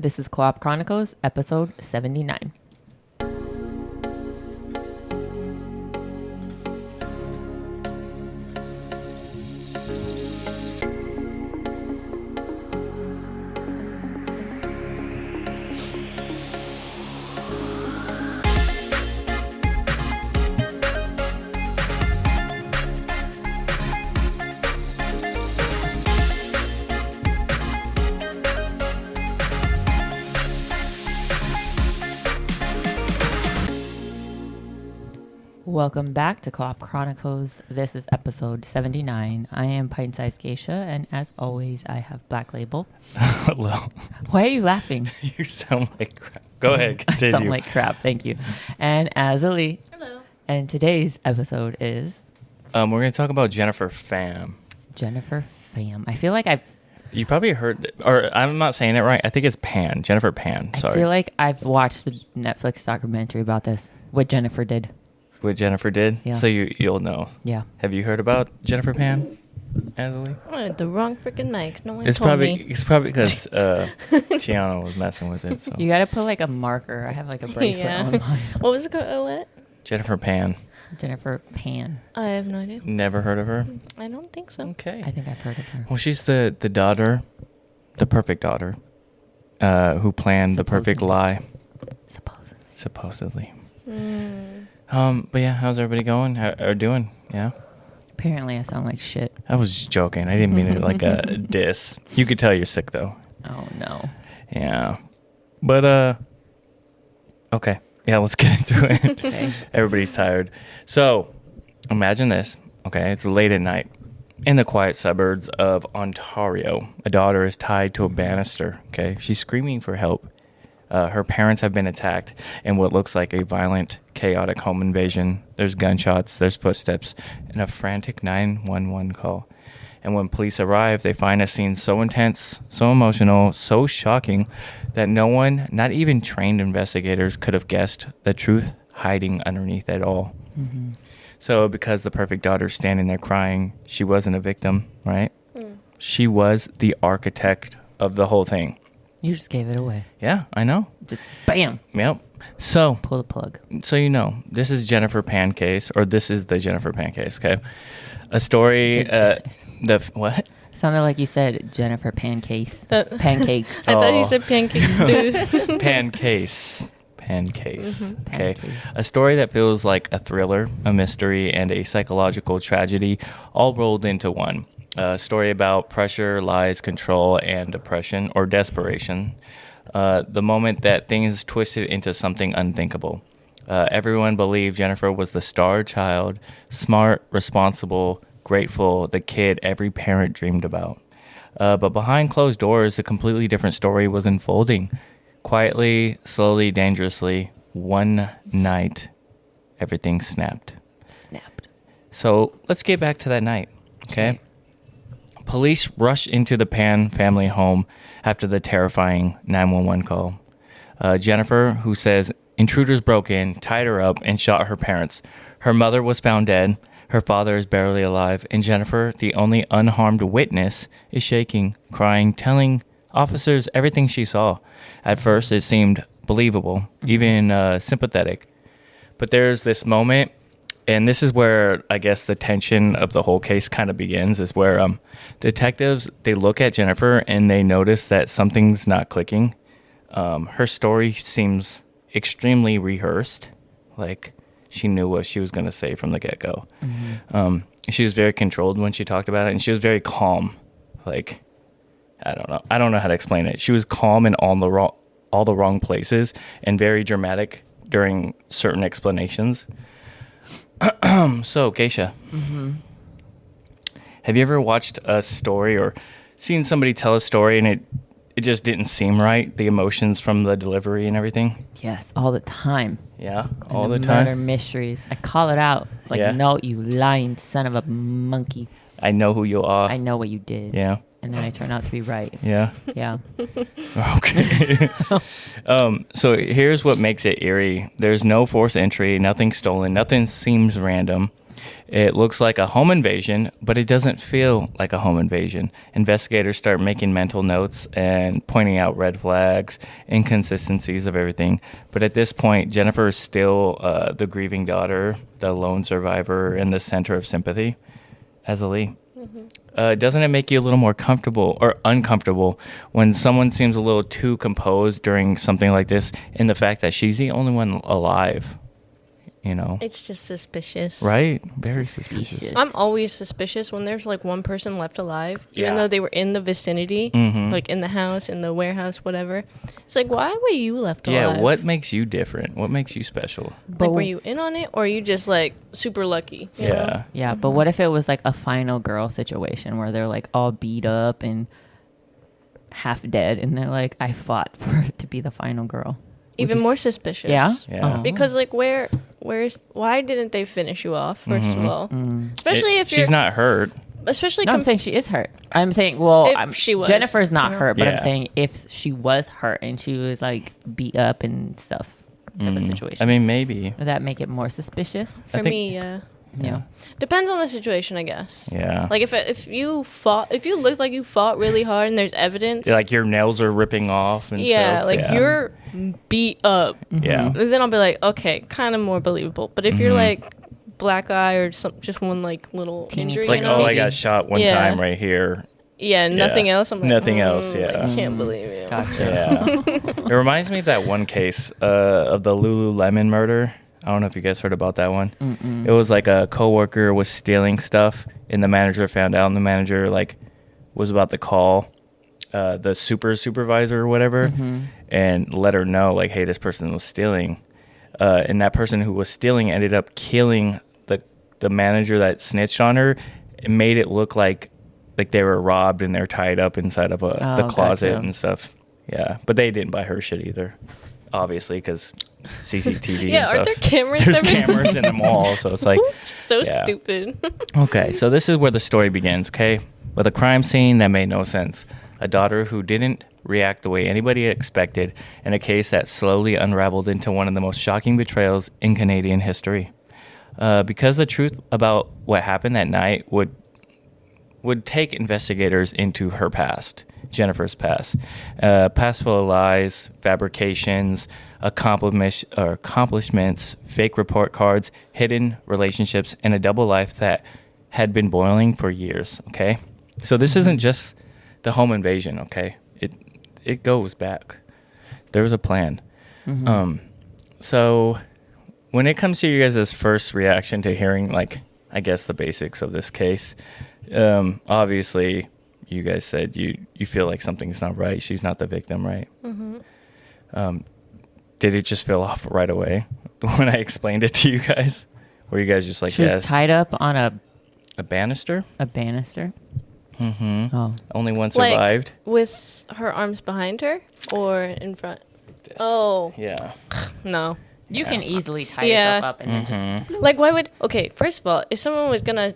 This is Co-op Chronicles, episode 79. Welcome back to Co-op Chronicles. This is episode 79. I am pint-sized Geisha, and as always, I have Blacklabel. Hello. Why are you laughing? You sound like crap. Go ahead, continue. I sound like crap, thank you. And Azzilee. Hello. And today's episode is... We're going to talk about Jennifer Pham. Jennifer Pham. I feel like You probably heard, or I'm not saying it right. I think it's Pan. Jennifer Pan. Sorry. I feel like I've watched the Netflix documentary about this, what Jennifer did. What Jennifer did? Yeah. So you'll know. Yeah. Have you heard about Jennifer Pan, Azzilee? I had the wrong freaking mic. No one It's told probably me. it's probably because Tiana was messing with it. So You got to put like a marker. I have like a bracelet Yeah. on mine. What was it called? Oh, what? Jennifer Pan. Jennifer Pan. I have no idea. Never heard of her? I don't think so. Okay. I think I've heard of her. Well, she's the daughter, the perfect daughter, who planned the perfect Supposedly. lie. Supposedly. Supposedly. Mm. But yeah, how's everybody going? Or doing? Yeah. Apparently, I sound like shit. I was just joking. I didn't mean it like a diss. You could tell you're sick though. Oh, no. Yeah. But okay. Yeah, let's get into it. Okay. Everybody's tired. So, imagine this. Okay, it's late at night. In the quiet suburbs of Ontario, a daughter is tied to a banister. Okay, she's screaming for help. Her parents have been attacked in what looks like a violent, chaotic home invasion. There's gunshots, there's footsteps, and a frantic 911 call. And when police arrive, they find a scene so intense, so emotional, so shocking that no one, not even trained investigators, could have guessed the truth hiding underneath it all. Mm-hmm. So because the perfect daughter's standing there crying, she wasn't a victim, right? Mm. She was the architect of the whole thing. You just gave it away. Yeah, I know. Just bam. Yep. So Pull the plug. you know, this is Jennifer Pan case, or this is the Jennifer Pan case, okay? A story, what? Sounded like you said Jennifer Pancakes. That- Pancakes. I thought Oh. you said pancakes too. Pan case. Okay. Pancakes. A story that feels like a thriller, a mystery, and a psychological tragedy all rolled into one. A story about pressure, lies, control, and depression or desperation. The moment that things twisted into something unthinkable. Everyone believed Jennifer was the star child, smart, responsible, grateful, the kid every parent dreamed about. But behind closed doors, a completely different story was unfolding. Quietly, slowly, dangerously, one night, everything snapped. So let's get back to that night, okay? Police rushed into the Pan family home after the terrifying 911 call. Jennifer, who says intruders broke in, tied her up, and shot her parents. Her mother was found dead. Her father is barely alive. And Jennifer, the only unharmed witness, is shaking, crying, telling officers everything she saw. At first, it seemed believable, even sympathetic. But there's this moment, and this is where I guess the tension of the whole case kind of begins, is where detectives, they look at Jennifer and they notice that something's not clicking. Her story seems extremely rehearsed, like she knew what she was going to say from the get-go. Mm-hmm. She was very controlled when she talked about it, and she was very calm. Like, I don't know how to explain it. She was calm in all the wrong places and very dramatic during certain explanations. So, Geisha, have you ever watched a story or seen somebody tell a story and it just didn't seem right, the emotions from the delivery and everything? Yes, all the time. Yeah, And all the Murder time. mysteries. I call it out. Like, Yeah. no, you lying son of a monkey. I know who you are. I know what you did. Yeah, And then I turn out to be right. yeah. Yeah. Okay. So here's what makes it eerie. There's no forced entry, nothing stolen, nothing seems random. It looks like a home invasion, but it doesn't feel like a home invasion. Investigators start making mental notes and pointing out red flags, inconsistencies of everything. But at this point, Jennifer is still the grieving daughter, the lone survivor, and the center of sympathy. Azzilee. Doesn't it make you a little more comfortable or uncomfortable when someone seems a little too composed during something like this, in the fact that she's the only one alive? You know, It's just suspicious. right? Very suspicious. I'm always suspicious when there's like one person left alive, even Yeah. though they were in the vicinity, like in the house, in the warehouse, whatever. It's like, why were you left alive? Yeah, what makes you different? What makes you special? Like, were you in on it, or are you just like super lucky? you know? Yeah. Yeah, but what if it was like a final girl situation where they're like all beat up and half dead, and they're like, I fought for it to be the final girl. Even Which more is- suspicious. Yeah. Oh. Because like, why didn't they finish you off first of all? Mm. Especially if you're, she's not hurt. especially No, I'm saying she is hurt. I'm saying, well, If she was, Jennifer's not you know? hurt, but I'm Yeah. saying if she was hurt and she was like beat up and stuff, type of situation. I mean, maybe. would that make it more suspicious? for I think- me, yeah. Yeah. Depends on the situation, I guess. Yeah. Like if you looked like you fought really hard and there's evidence, Like your nails are ripping off and yeah, stuff. like you're beat up. Yeah. And then I'll be like, okay, kind of more believable. But if you're like black eye or just one like little Teeny injury, Like, you know? oh, I got shot one Yeah. time right here. yeah, nothing Yeah. else. I'm like, Nothing else, yeah. I can't believe you. Gotcha. Yeah. It reminds me of that one case of the Lululemon murder. I don't know if you guys heard about that one. Mm-mm. It was like a coworker was stealing stuff, and the manager found out, and the manager like was about to call the supervisor or whatever, and let her know like, hey, this person was stealing, and that person who was stealing ended up killing the manager that snitched on her. It made it look like they were robbed and they're tied up inside of the Oh, closet gotcha. and stuff. Yeah, but they didn't buy her shit either, obviously, because CCTV Yeah, and stuff. aren't there cameras There's everywhere? cameras in the mall, so it's like, So Yeah. stupid. okay, so this is where the story begins, okay? With a crime scene that made no sense, a daughter who didn't react the way anybody expected, and a case that slowly unraveled into one of the most shocking betrayals in Canadian history. Because the truth about what happened that night would take investigators into her past, Jennifer's past. Past full of lies, fabrications, accomplishments, fake report cards, hidden relationships, and a double life that had been boiling for years, okay? So this isn't just the home invasion, okay? It goes back. There was a plan. So when it comes to you guys' first reaction to hearing, like, I guess the basics of this case, obviously you guys said you feel like something's not right. She's not the victim, right? Did it just feel off right away when I explained it to you guys? Were you guys just like, She was tied up on a banister? banister. Mm-hmm. Oh, Only one Like- survived. With her arms behind her or in front? This. Oh. Yeah. No. you can easily tie Yeah. yourself up and then just. Like, why would... Okay, first of all, if someone was gonna,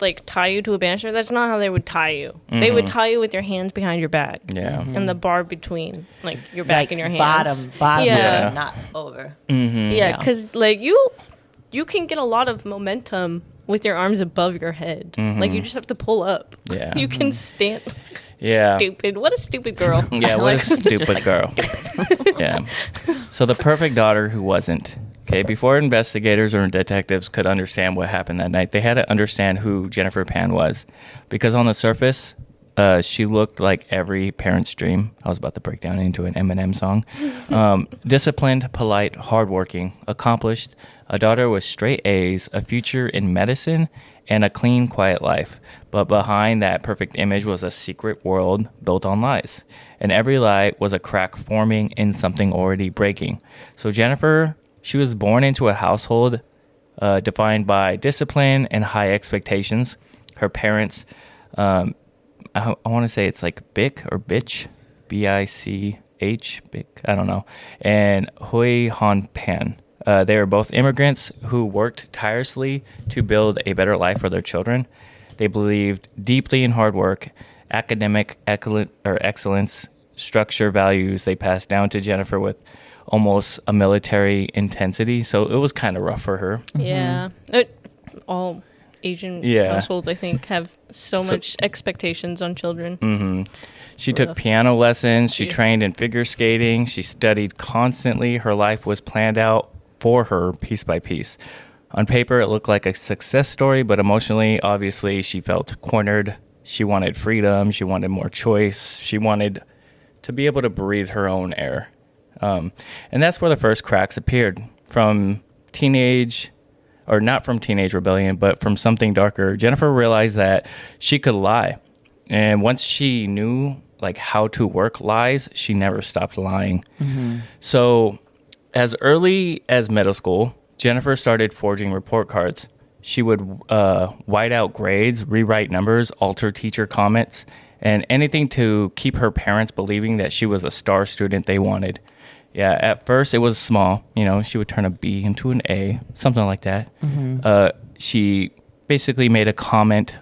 like, tie you to a banister, that's not how they would tie you. They would tie you with your hands behind your back. Yeah. And the bar between, like, your back Like and your hands. bottom, Yeah. not over. Mm-hmm. Yeah, Yeah. because, like, you can get a lot of momentum with your arms above your head. Like, you just have to pull up. Yeah. You can stand... Yeah. Stupid. What a stupid girl. Yeah, what a Like, stupid like girl. Yeah. So the perfect daughter who wasn't. Okay, before investigators or detectives could understand what happened that night, they had to understand who Jennifer Pan was. Because on the surface, she looked like every parent's dream. I was about to break down into an Eminem song. Disciplined, polite, hardworking, accomplished, a daughter with straight A's, a future in medicine, and a clean, quiet life. But behind that perfect image was a secret world built on lies. And every lie was a crack forming in something already breaking. So Jennifer, she was born into a household defined by discipline and high expectations. Her parents, I want to say it's like Bic or Bitch, B-I-C-H, Bic, I don't know, and Hui Han Pan. They were both immigrants who worked tirelessly to build a better life for their children. They believed deeply in hard work, academic excellence, structure, values they passed down to Jennifer with almost a military intensity. So it was kind of rough for her. Yeah. all Asian Yeah. households, I think, have so much expectations on children. She took piano lessons. She trained in figure skating. She studied constantly. Her life was planned out for her piece by piece. On paper, it looked like a success story, but emotionally, obviously, she felt cornered. She wanted freedom. She wanted more choice. She wanted to be able to breathe her own air. And that's where the first cracks appeared. From teenage, or not from teenage rebellion, but from something darker, Jennifer realized that she could lie. And once she knew like how to work lies, she never stopped lying. So as early as middle school, Jennifer started forging report cards. She would white out grades, rewrite numbers, alter teacher comments, and anything to keep her parents believing that she was a star student they wanted. Yeah, at first it was small. You know, she would turn a B into an A, something like that. She basically made a comment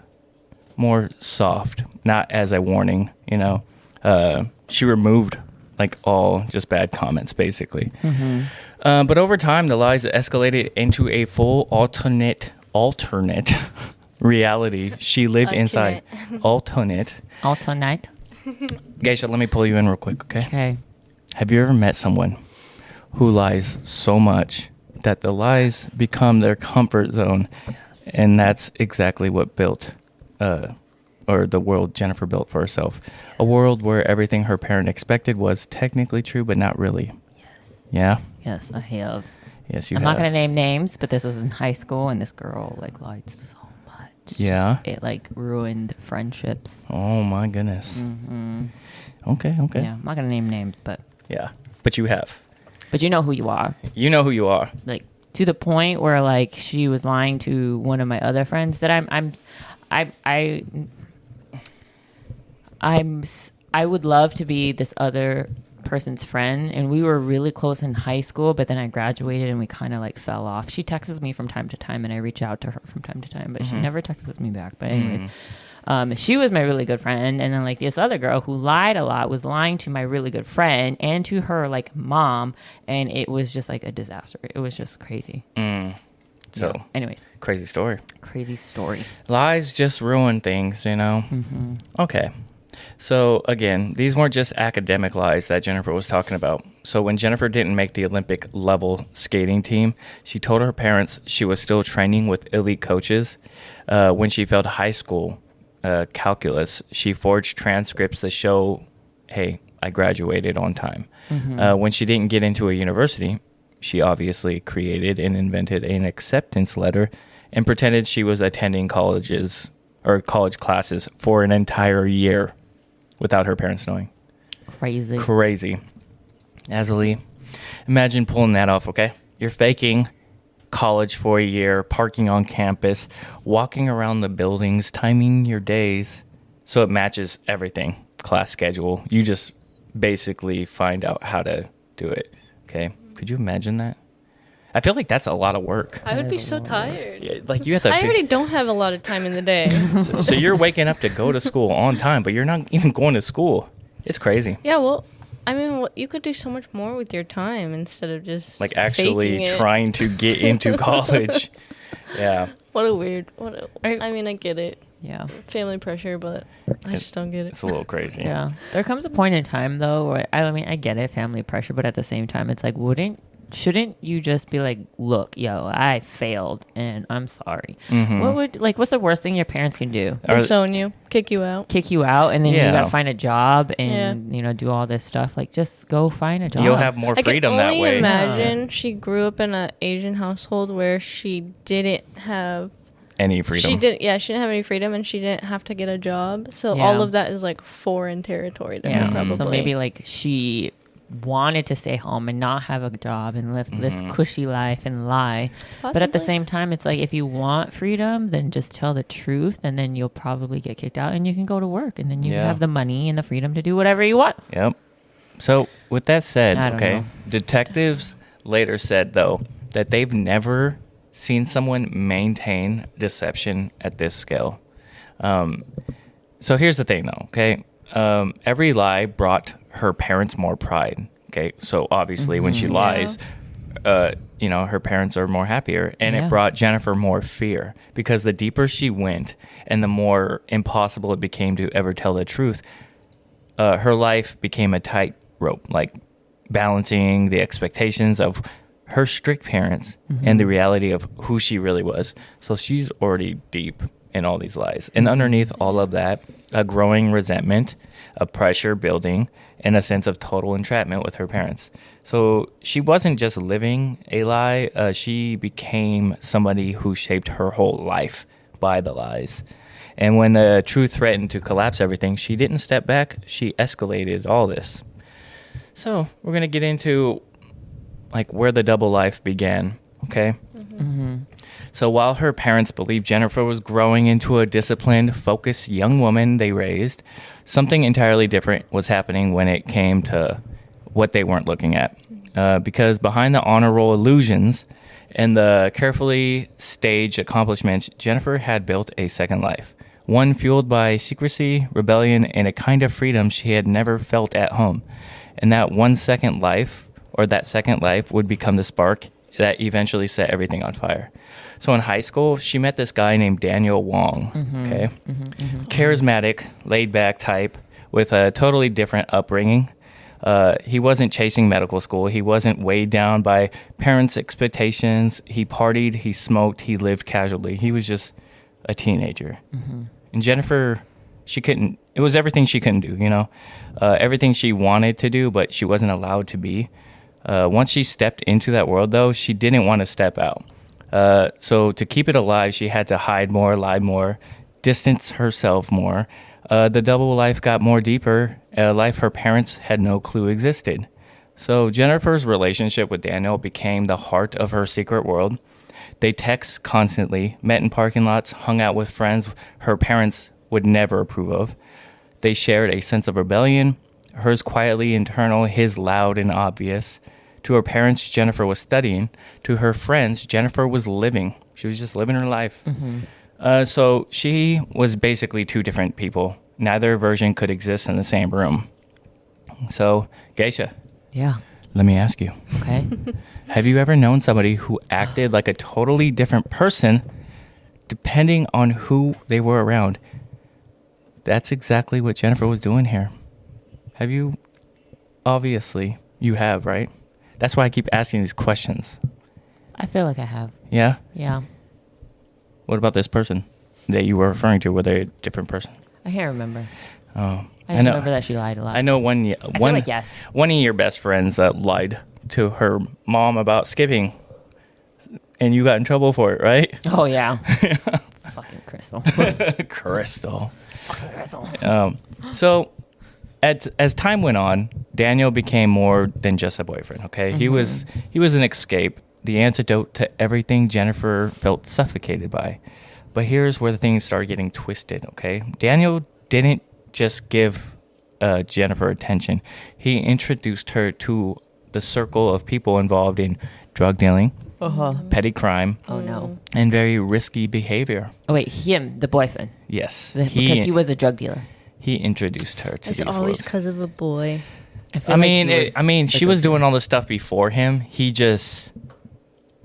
more soft, not as a warning, you know. She removed like all just bad comments, basically. But over time, the lies escalated into a full alternate reality. She lived inside. Alternate. Geisha, let me pull you in real quick, okay? Okay. Have you ever met someone who lies so much that the lies become their comfort zone? And that's exactly what built, or the world Jennifer built for herself. A world where everything her parent expected was technically true, but not really. Yes. Yeah? Yes, I have. Yes, you I'm have. not going to name names, but this was in high school, and this girl like lied so much. Yeah? It like ruined friendships. Oh, my goodness. Okay. Yeah, I'm not going to name names, but Yeah. But you have. but you know who you are. You know who you are. Like to the point where like she was lying to one of my other friends that I would love to be this other person's friend, and we were really close in high school, but then I graduated and we kind of like fell off. She texts me from time to time and I reach out to her from time to time, but she never texts me back. But anyways, she was my really good friend, and then like this other girl who lied a lot was lying to my really good friend and to her like mom, and it was just like a disaster. It was just crazy. So, Yeah. Anyways, crazy story. Lies just ruin things, you know? Okay. So, again, these weren't just academic lies that Jennifer was talking about. So, when Jennifer didn't make the Olympic level skating team, she told her parents she was still training with elite coaches. When she failed high school calculus, she forged transcripts that show, hey, I graduated on time. When she didn't get into a university, she obviously created and invented an acceptance letter and pretended she was attending college classes for an entire year without her parents knowing. Crazy. Azzilee, imagine pulling that off, okay? You're faking college for a year, parking on campus, walking around the buildings, timing your days so it matches everything, class schedule. You just basically find out how to do it, okay? Could you imagine that? I feel like that's a lot of work. I would be so tired. Yeah, like you have to. I already don't have a lot of time in the day. So you're waking up to go to school on time, but you're not even going to school. It's crazy. Yeah, well, I mean, you could do so much more with your time instead of just Like actually faking it. trying to get into college. Yeah. I mean, I get it. Yeah. Family pressure, but I just don't get it. It's a little crazy. Yeah. There comes a point in time though where I mean I get it, family pressure, but at the same time it's like shouldn't you just be like, look, yo, I failed and I'm sorry. What's the worst thing your parents can do? Disown you, kick you out, and then you Yeah. gotta find a job and do all this stuff. Like just go find a job. You'll have more freedom that way. I can only imagine she grew up in an Asian household where she didn't have Any freedom. She didn't have any freedom, and she didn't have to get a job. So all of that is like foreign territory to her, probably. So maybe like she wanted to stay home and not have a job and live this cushy life and lie. Possibly. But at the same time, it's like if you want freedom, then just tell the truth, and then you'll probably get kicked out and you can go to work, and then you have the money and the freedom to do whatever you want. Yep. So with that said, I don't know. detectives later said, though, that they've never seen someone maintain deception at this scale. So here's the thing, though, okay? Every lie brought her parents more pride, okay? So obviously when she lies, her parents are more happier. And Yeah. it brought Jennifer more fear because the deeper she went and the more impossible it became to ever tell the truth, her life became a tightrope, like balancing the expectations of her strict parents and the reality of who she really was. So she's already deep in all these lies. And underneath all of that, a growing resentment, a pressure building, and a sense of total entrapment with her parents. So she wasn't just living a lie, she became somebody who shaped her whole life by the lies. And when the truth threatened to collapse everything, she didn't step back, she escalated all this. So we're going to get into like where the double life began, okay? So while her parents believed Jennifer was growing into a disciplined, focused young woman they raised, something entirely different was happening when it came to what they weren't looking at. Because behind the honor roll illusions and the carefully staged accomplishments, Jennifer had built a second life, one fueled by secrecy, rebellion, and a kind of freedom she had never felt at home. And that second life would become the spark that eventually set everything on fire. So in high school, she met this guy named Daniel Wong, okay? Charismatic, laid-back type with a totally different upbringing. He wasn't chasing medical school. He wasn't weighed down by parents' expectations. He partied, he smoked, he lived casually. He was just a teenager. And Jennifer, it was everything she couldn't do, everything she wanted to do, but she wasn't allowed to be. Once she stepped into that world, though, she didn't want to step out. So to keep it alive, she had to hide more, lie more, distance herself more. The double life got more deeper, a life her parents had no clue existed. So Jennifer's relationship with Daniel became the heart of her secret world. They text constantly, met in parking lots, hung out with friends her parents would never approve of. They shared a sense of rebellion, hers quietly internal, his loud and obvious. To her parents, Jennifer was studying. To her friends, Jennifer was living. She was just living her life. So she was basically two different people. Neither version could exist in the same room. So, Geisha. Yeah. Let me ask you. Okay. Have you ever known somebody who acted like a totally different person depending on who they were around? That's exactly what Jennifer was doing here. Have you? Obviously, you have, right? That's why I keep asking these questions. I feel like I have. Yeah? Yeah. What about this person that you were referring to? Were they a different person? I can't remember. Oh, I just remember that she lied a lot. I know one I feel like yes. One of your best friends lied to her mom about skipping, and you got in trouble for it, right? Oh, yeah. Fucking Crystal. Crystal. Fucking Crystal. So as time went on, Daniel became more than just a boyfriend, okay? He was an escape, the antidote to everything Jennifer felt suffocated by. But here's where the things started getting twisted, okay? Daniel didn't just give Jennifer attention. He introduced her to the circle of people involved in drug dealing, petty crime, Oh, no. and very risky behavior. Oh, wait. Him, the boyfriend. Yes. Because he was a drug dealer. He introduced her to It's these always worlds. because of a boy. She was doing all the stuff before him. He just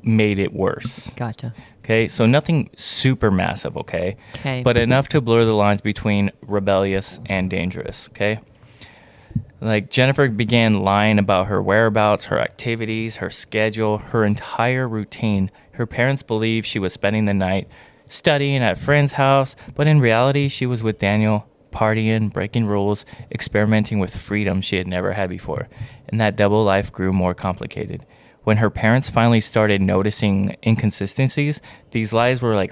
made it worse. Gotcha. Okay, so nothing super massive, okay? Okay. But enough to blur the lines between rebellious and dangerous, okay? Like, Jennifer began lying about her whereabouts, her activities, her schedule, her entire routine. Her parents believed she was spending the night studying at a friend's house, but in reality, she was with Daniel, partying, breaking rules, experimenting with freedom she had never had before. And that double life grew more complicated. When her parents finally started noticing inconsistencies, these lies were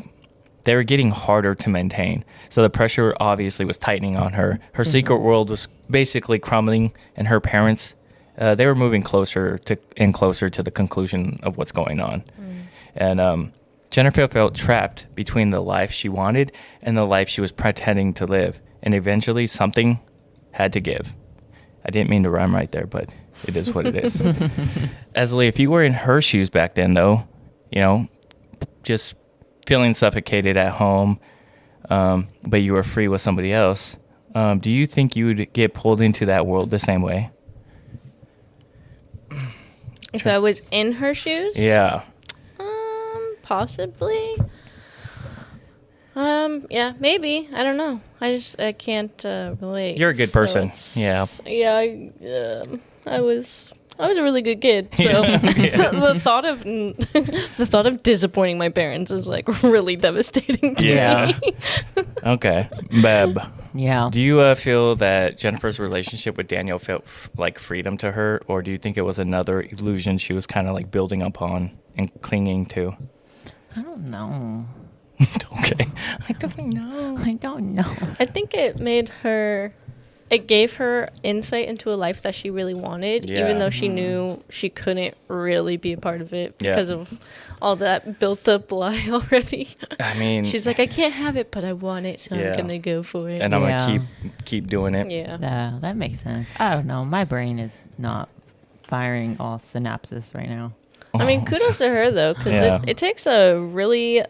they were getting harder to maintain. So the pressure obviously was tightening on her. Her secret world was basically crumbling, and her parents, they were moving closer and closer to the conclusion of what's going on. And Jennifer felt trapped between the life she wanted and the life she was pretending to live. And eventually something had to give. I didn't mean to rhyme right there, but it is what it is. Azzilee, if you were in her shoes back then, though, just feeling suffocated at home, but you were free with somebody else, do you think you would get pulled into that world the same way? If I was in her shoes? Yeah. Possibly. Yeah, maybe. I don't know. I can't relate. You're a good person. it's- Yeah. Yeah, I was a really good kid. So Yeah. the thought of disappointing my parents is like really devastating to Yeah. me. Okay. Beb, Yeah. do you feel that Jennifer's relationship with Daniel felt like freedom to her, or do you think it was another illusion she was kind of like building upon and clinging to? I don't know. Okay. I don't know. I think it gave her insight into a life that she really wanted, Yeah. even though she knew she couldn't really be a part of it Yeah. because of all that built up lie already. I mean, She's like, I can't have it, but I want it, so Yeah. I'm gonna go for it. and I'm Yeah. gonna keep doing it. yeah. Yeah, that makes sense. I don't know. My brain is not firing all synapses right now. I mean, kudos to her though, because Yeah. it takes a really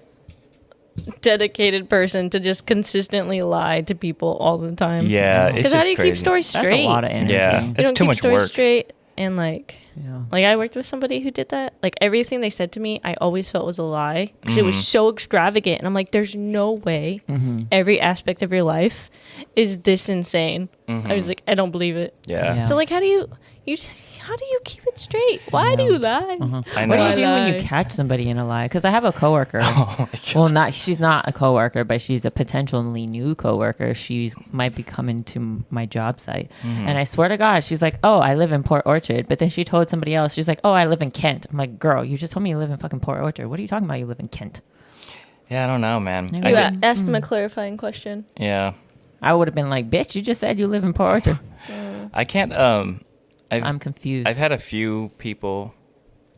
dedicated person to just consistently lie to people all the time. Yeah, it's Because just how do you crazy. keep stories That's straight? a lot of energy. Yeah. You It's don't too keep much stories work. straight, and like Yeah. I worked with somebody who did that. Like everything they said to me, I always felt was a lie because it was Mm-hmm. so extravagant, and I'm like, there's no way Mm-hmm. every aspect of your life is this insane. I was like, I don't believe it. Yeah. Yeah. So like, how do you keep it straight? Why do you lie? I What do know. you do when you Lie. catch somebody in a lie? Because I have a coworker. Oh my God. Well, she's not a coworker, but she's a potentially new coworker. She might be coming to my job site, Mm-hmm. and I swear to God, she's like, "Oh, I live in Port Orchard," but then she told somebody else, she's like, "Oh, I live in Kent." I'm like, "Girl, you just told me you live in fucking Port Orchard. What are you talking about? You live in Kent?" Yeah, I don't know, man. You I You get- asked them a clarifying question. yeah. I would have been like, "Bitch, you just said you live in Port Orchard." I can't. I'm confused. I've had a few people.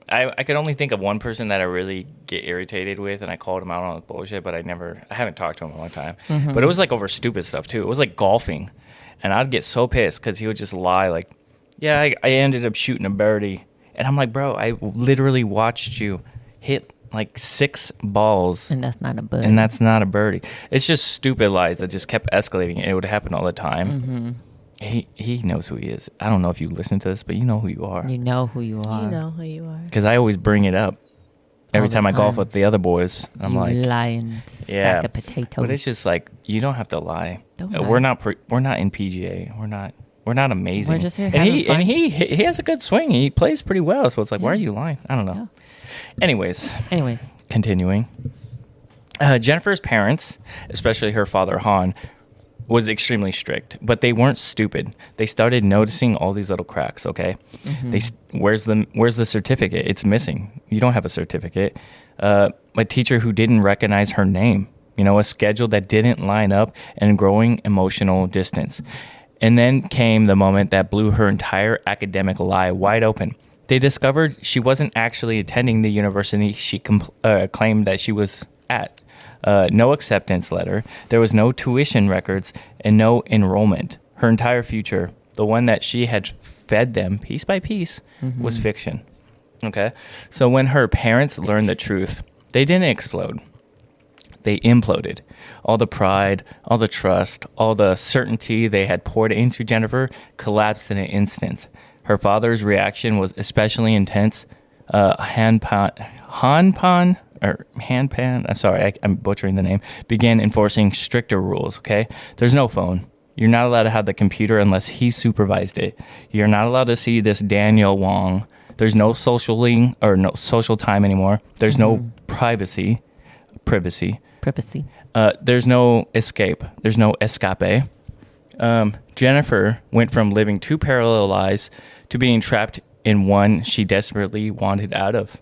I could only think of one person that I really get irritated with, and I called him out on his bullshit, but I haven't talked to him in a long time. Mm-hmm. But it was like over stupid stuff too. It was like golfing, and I'd get so pissed because he would just lie like, "Yeah, I ended up shooting a birdie," and I'm like, "Bro, I literally watched you hit like 6 balls." and that's not a bug. And that's not a birdie. It's just stupid lies that just kept escalating. And it would happen all the time. Mm-hmm. He knows who he is. I don't know if you listen to this, but you know who you are. You know who you are. You know who you are. Because I always bring it up every All the time I golf time. with the other boys. I'm you like, lying yeah. sack of potatoes. But it's just like you don't have to lie. Don't We're lie. not in PGA. We're not amazing. We're just here and having he fun. and he has a good swing. He plays pretty well. So it's like, why are you lying? I don't know. Anyways, continuing. Jennifer's parents, especially her father Han, was extremely strict, but they weren't stupid. They started noticing all these little cracks. Okay, where's the certificate? It's missing. You don't have a certificate. A teacher who didn't recognize her name. A schedule that didn't line up, and growing emotional distance. And then came the moment that blew her entire academic lie wide open. They discovered she wasn't actually attending the university she claimed that she was at. No acceptance letter. There was no tuition records and no enrollment. Her entire future, the one that she had fed them piece by piece, was fiction. Okay? So when her parents learned the truth, they didn't explode. They imploded. All the pride, all the trust, all the certainty they had poured into Jennifer collapsed in an instant. Her father's reaction was especially intense. Hanpan, I'm sorry, I'm butchering the name, began enforcing stricter rules, okay? There's no phone. You're not allowed to have the computer unless he supervised it. You're not allowed to see this Daniel Wong. There's no social time anymore. There's no privacy. Privacy. There's no escape. There's no escape. Jennifer went from living 2 parallel lives to being trapped in one she desperately wanted out of.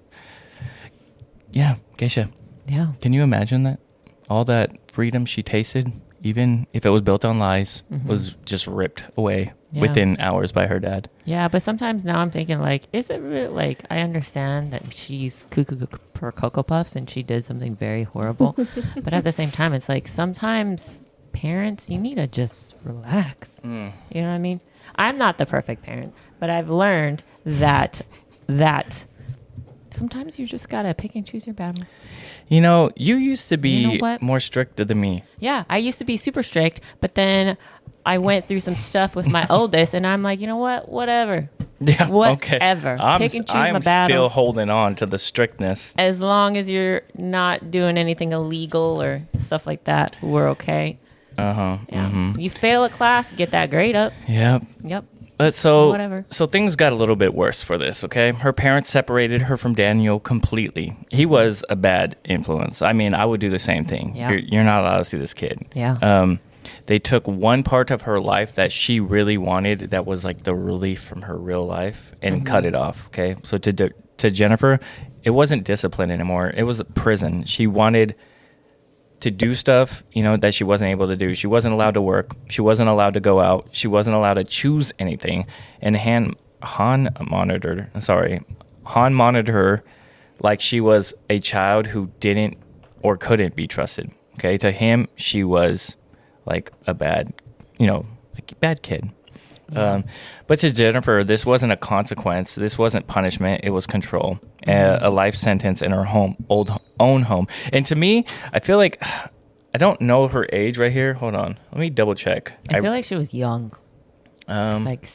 Yeah, Geisha. Yeah. Can you imagine that? All that freedom she tasted, even if it was built on lies, was just ripped away within hours by her dad. Yeah, but sometimes now I'm thinking, like, is it really, like, I understand that she's cuckoo for Cocoa Puffs and she did something very horrible. But at the same time, it's like sometimes parents, you need to just relax. You know what I mean? I'm not the perfect parent, but I've learned that Sometimes you just gotta pick and choose your battles. You know, you used to be You know what? more strict than me. Yeah, I used to be super strict, but then I went through some stuff with my oldest, and I'm like, you know what? Whatever. Yeah, Whatever. Okay. Pick and choose I'm my battles. still holding on to the strictness. As long as you're not doing anything illegal or stuff like that, we're okay. Uh-huh. Yeah. Mm-hmm. You fail a class, get that grade up. Yep. Yep. But so, Whatever. so things got a little bit worse for this, okay? Her parents separated her from Daniel completely. He was a bad influence. I mean, I would do the same thing. Yeah. You're not allowed to see this kid. Yeah. They took one part of her life that she really wanted, that was like the relief from her real life, and cut it off, okay? So to Jennifer, it wasn't discipline anymore. It was prison. She wanted to do stuff, you know, that she wasn't able to do. She wasn't allowed to work. She wasn't allowed to go out. She wasn't allowed to choose anything. And Han monitored her like she was a child who didn't or couldn't be trusted. Okay, to him, she was like a bad kid. But to Jennifer, this wasn't a consequence. This wasn't punishment. It was control. A life sentence in her own home. And to me, I feel like, I don't know her age right here. Hold on. Let me double check. I feel like she was young. Um, Like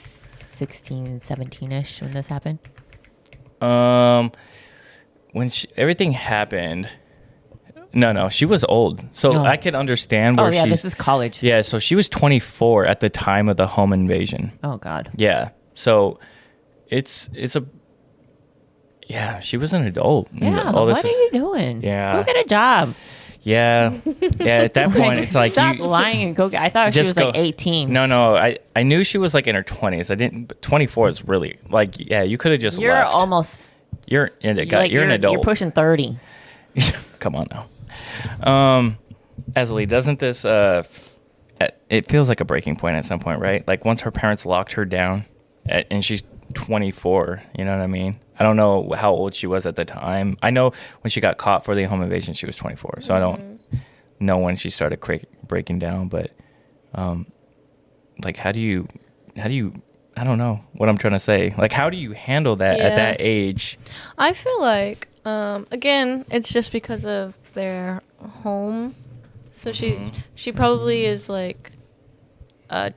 16, 17-ish when this happened. when everything happened, no, she was old. So No. I could understand where Oh, yeah, she's... this is college. Yeah, so she was 24 at the time of the home invasion. Oh, God. Yeah. So it's she was an adult. Yeah, All this what are you doing? Yeah. Go get a job. Yeah. Yeah, at that point it's like Stop lying and go get... I thought she was like 18. No, I knew she was like in her 20s. I didn't, but 24 is really like, yeah, you could have just You're left. almost... You're an adult. You're pushing 30. Come on now. Azzilee, doesn't this it feels like a breaking point at some point, right? Like once her parents locked her down and she's 24, you know what I mean? I don't know how old she was at the time. I know when she got caught for the home invasion, she was 24. So I don't know when she started breaking down, but like how do you I don't know what I'm trying to say. Like how do you handle that at that age? I feel like again, it's just because of their home. So she probably is like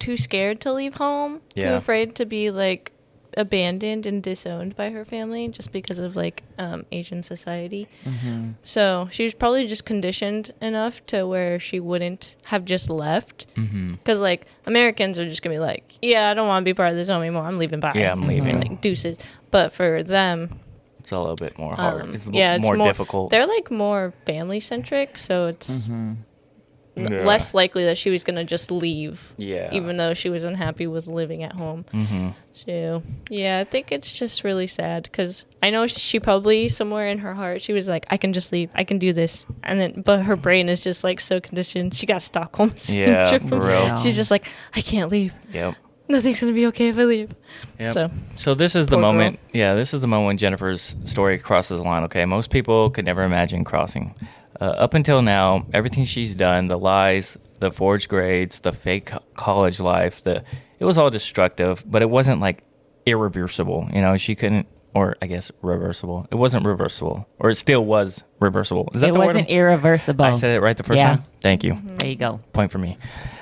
too scared to leave home, too afraid to be like abandoned and disowned by her family just because of like Asian society. So she was probably just conditioned enough to where she wouldn't have just left, because like Americans are just gonna be like, yeah, I don't want to be part of this home anymore, I'm leaving. Bye. Yeah, I'm leaving. Like deuces. But for them, it's a little bit more hard. It's it's more difficult. They're like more family centric, so it's less likely that she was going to just leave. Yeah. Even though she was unhappy with living at home. So, yeah, I think it's just really sad because I know she probably somewhere in her heart, she was like, I can just leave. I can do this. And then, but her brain is just like so conditioned. She got Stockholm syndrome. Yeah, for real. She's just like, I can't leave. Yep. Nothing's going to be okay if I leave. Yep. So this is the moment. Girl. Yeah, this is the moment when Jennifer's story crosses the line. Okay, most people could never imagine crossing. Up until now, everything she's done, the lies, the forged grades, the fake college life, it was all destructive, but it wasn't like irreversible. You know, she couldn't, or I guess reversible. It wasn't reversible, or it still was reversible. Is that the word? It wasn't irreversible. I said it right the first time? Thank you. There you go. Point for me.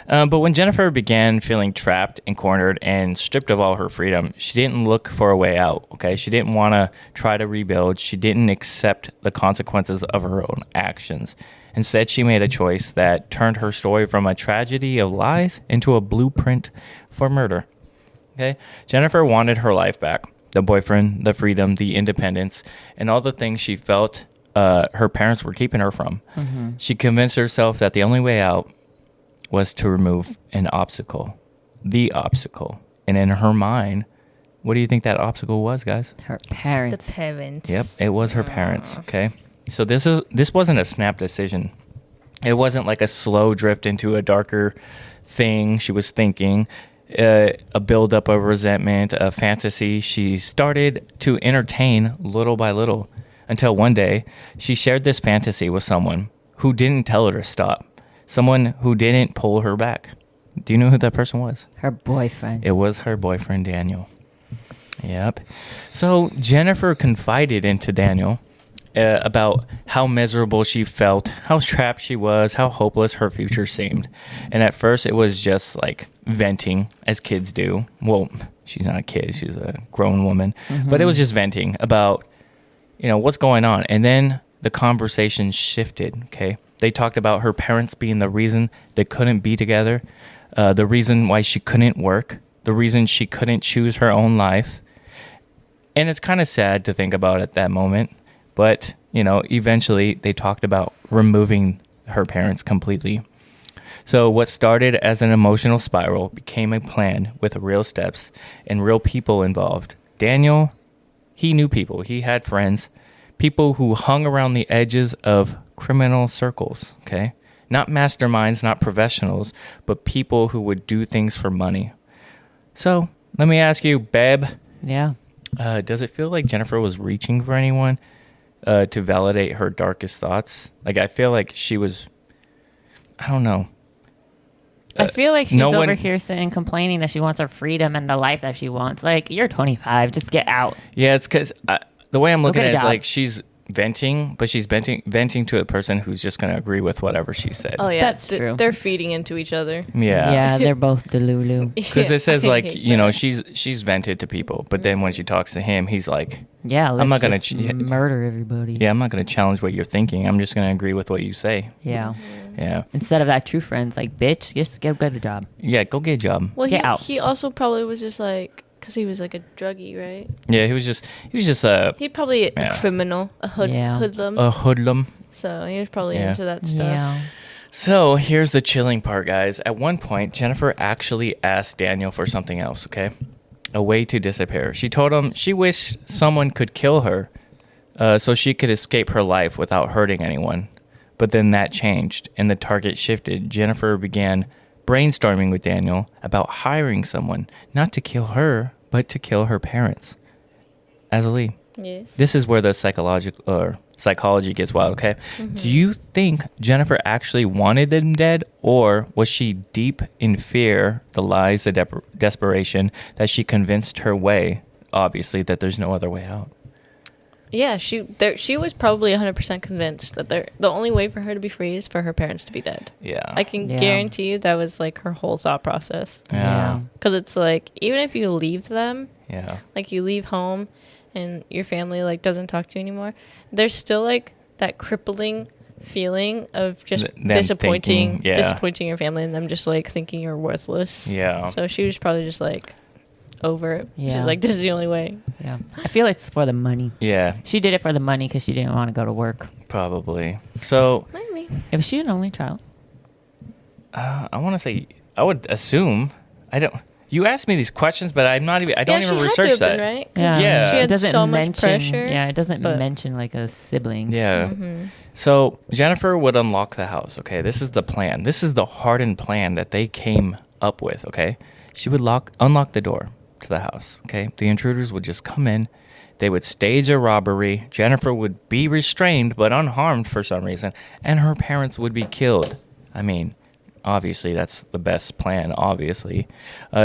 But when Jennifer began feeling trapped and cornered and stripped of all her freedom, she didn't look for a way out, okay? She didn't want to try to rebuild. She didn't accept the consequences of her own actions. Instead, she made a choice that turned her story from a tragedy of lies into a blueprint for murder, okay? Jennifer wanted her life back, the boyfriend, the freedom, the independence, and all the things she felt her parents were keeping her from. She convinced herself that the only way out was to remove an obstacle, the obstacle. And in her mind, what do you think that obstacle was, guys? Her parents. The parents. Yep, it was her parents, okay? So this wasn't a snap decision. It wasn't like a slow drift into a darker thing she was thinking, a buildup of resentment, a fantasy she started to entertain little by little until one day she shared this fantasy with someone who didn't tell her to stop. Someone who didn't pull her back. Do you know who that person was? Her boyfriend. It was her boyfriend, Daniel. Yep. So Jennifer confided into Daniel about how miserable she felt, how trapped she was, how hopeless her future seemed. And at first it was just like venting, as kids do. Well, she's not a kid, she's a grown woman. Mm-hmm. But it was just venting about, what's going on. And then the conversation shifted, okay? They talked about her parents being the reason they couldn't be together, the reason why she couldn't work, the reason she couldn't choose her own life. And it's kind of sad to think about at that moment. But, eventually they talked about removing her parents completely. So what started as an emotional spiral became a plan with real steps and real people involved. Daniel, he knew people. He had friends, people who hung around the edges of criminal circles, okay? Not masterminds, not professionals, but people who would do things for money. So let me ask you, babe. Yeah. Does it feel like Jennifer was reaching for anyone to validate her darkest thoughts? Like, I feel like she was, I don't know. I feel like she's over here sitting complaining that she wants her freedom and the life that she wants. Like, you're 25, just get out. Yeah, it's because the way I'm looking at it is like she's venting, but she's venting to a person who's just going to agree with whatever she said. Oh, yeah. That's true. They're feeding into each other. Yeah. Yeah, they're both delulu. Because it says, like, she's vented to people, but then when she talks to him, he's like, yeah, I'm not going to murder everybody. Yeah, I'm not going to challenge what you're thinking. I'm just going to agree with what you say. Yeah. Yeah. Instead of that true friends, like, bitch, just go get a job. Yeah, go get a job. Well, get out. He also probably was just like, because he was like a druggie, right? Yeah, he was just He'd probably a criminal, a hoodlum. A hoodlum. So he was probably into that stuff. Yeah. So here's the chilling part, guys. At one point, Jennifer actually asked Daniel for something else, okay? A way to disappear. She told him she wished someone could kill her so she could escape her life without hurting anyone. But then that changed, and the target shifted. Jennifer began brainstorming with Daniel about hiring someone, not to kill her, but to kill her parents. Azzilee, yes. This is where the psychology gets wild, okay? Mm-hmm. Do you think Jennifer actually wanted them dead, or was she deep in fear, the lies, the desperation, that she convinced her way, obviously, that there's no other way out? Yeah, she was probably 100% convinced that the only way for her to be free is for her parents to be dead. Yeah. I can guarantee you that was like her whole thought process. Yeah. Because it's like, even if you leave them, like you leave home and your family like doesn't talk to you anymore, there's still like that crippling feeling of just disappointing your family and them just like thinking you're worthless. Yeah. So she was probably just like over it. Yeah. She's like, this is the only way. Yeah. I feel it's for the money. Yeah. She did it for the money because she didn't want to go to work. Probably. So, maybe. If she an only child? I want to say, I would assume, you asked me these questions, but I don't even research that. Been, right? Yeah. She had so much pressure. Yeah, it doesn't mention like a sibling. Yeah. Mm-hmm. So Jennifer would unlock the house, okay? This is the plan. This is the hardened plan that they came up with, okay? She would unlock the door to the house, okay? The intruders would just come in. They would stage a robbery. Jennifer would be restrained but unharmed for some reason, and her parents would be killed. I mean, obviously, that's the best plan, obviously.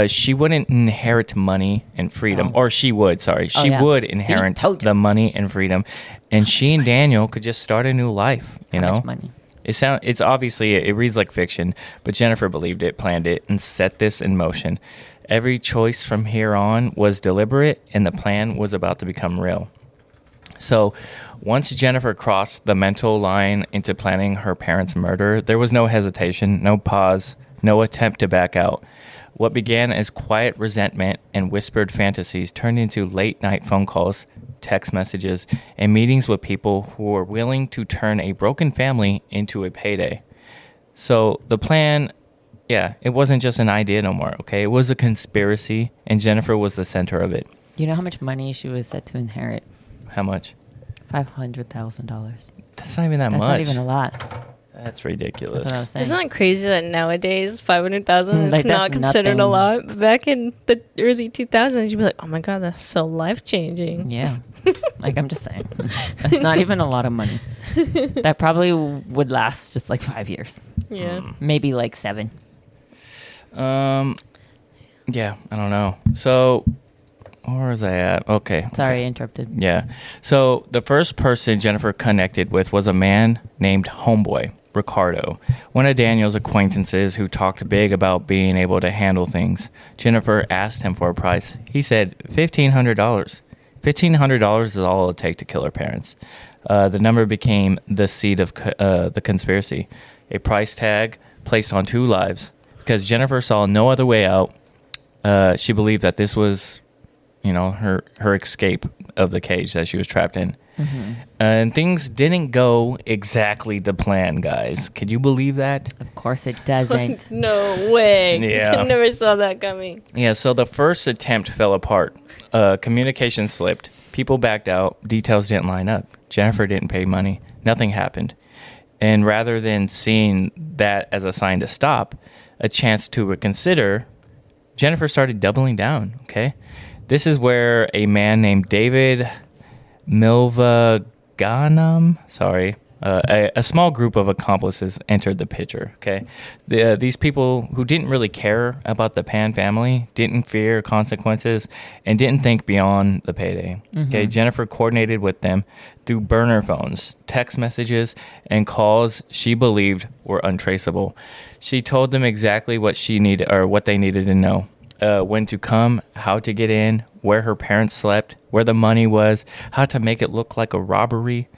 She wouldn't inherit money and freedom. Or she would, sorry. She would inherit the money and freedom. And she and Daniel could just start a new life, you know? How much money? It's obviously, it reads like fiction, but Jennifer believed it, planned it, and set this in motion. Every choice from here on was deliberate, and the plan was about to become real. So once Jennifer crossed the mental line into planning her parents' murder, there was no hesitation, no pause, no attempt to back out. What began as quiet resentment and whispered fantasies turned into late-night phone calls, text messages, and meetings with people who were willing to turn a broken family into a payday. So the plan, it wasn't just an idea no more, okay? It was a conspiracy, and Jennifer was the center of it. You know how much money she was set to inherit? How much? $500,000. That's not even that much. That's not even a lot. That's ridiculous. That's what I was saying. Isn't that crazy that nowadays 500,000 is not considered a lot? Back in the early 2000s, you'd be like, oh my God, that's so life-changing. Yeah. Like, I'm just saying. That's not even a lot of money. That probably would last just like 5 years. Yeah. Maybe like 7. Yeah, I don't know. So where was I at? Okay. Sorry, I interrupted. Yeah. So the first person Jennifer connected with was a man named Homeboy, Ricardo, one of Daniel's acquaintances who talked big about being able to handle things. Jennifer asked him for a price. He said $1,500. $1,500 is all it'll take to kill her parents. The number became the seed of the conspiracy, a price tag placed on 2 lives. Because Jennifer saw no other way out, she believed that this was, her escape of the cage that she was trapped in. Mm-hmm. And things didn't go exactly to plan, guys. Can you believe that? Of course it doesn't. No way. Yeah. I never saw that coming. Yeah, so the first attempt fell apart. Communication slipped. People backed out. Details didn't line up. Jennifer didn't pay money. Nothing happened. And rather than seeing that as a sign to stop, a chance to reconsider, Jennifer started doubling down, okay? This is where a man named David Milvaganam, a small group of accomplices entered the picture, okay? These people who didn't really care about the Pan family, didn't fear consequences, and didn't think beyond the payday, okay? Jennifer coordinated with them through burner phones, text messages, and calls she believed were untraceable. She told them exactly what she needed or what they needed to know. When to come, how to get in, where her parents slept, where the money was, how to make it look like a robbery.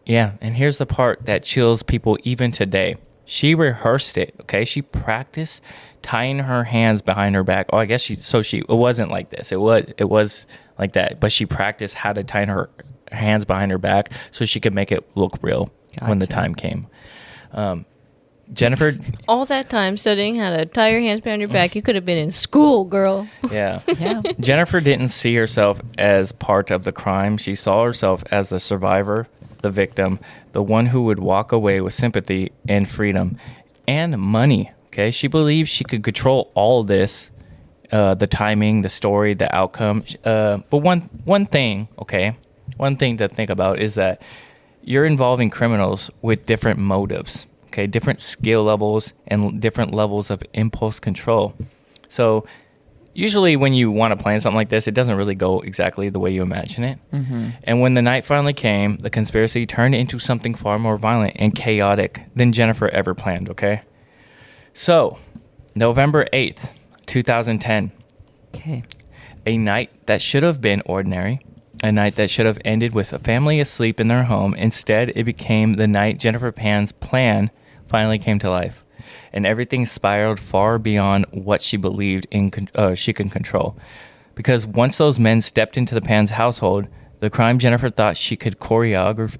Yeah, and here's the part that chills people even today. She rehearsed it, okay? She practiced tying her hands behind her back. Oh, I guess it wasn't like this. It was like that, but she practiced how to tie her hands behind her back so she could make it look real when the time came. Jennifer, all that time studying how to tie your hands behind your back, you could have been in school, girl. Yeah. Jennifer didn't see herself as part of the crime. She saw herself as the survivor, the victim, the one who would walk away with sympathy and freedom and money. Okay, she believed she could control all this, the timing, the story, the outcome. But one thing to think about is that you're involving criminals with different motives. Okay, different skill levels and different levels of impulse control. So usually when you want to plan something like this, it doesn't really go exactly the way you imagine it. Mm-hmm. And when the night finally came, the conspiracy turned into something far more violent and chaotic than Jennifer ever planned, okay? So, November 8th, 2010. Okay. A night that should have been ordinary. A night that should have ended with a family asleep in their home. Instead, it became the night Jennifer Pan's plan finally came to life, and everything spiraled far beyond what she believed she could control. Because once those men stepped into the Pan's household, the crime Jennifer thought she could choreograph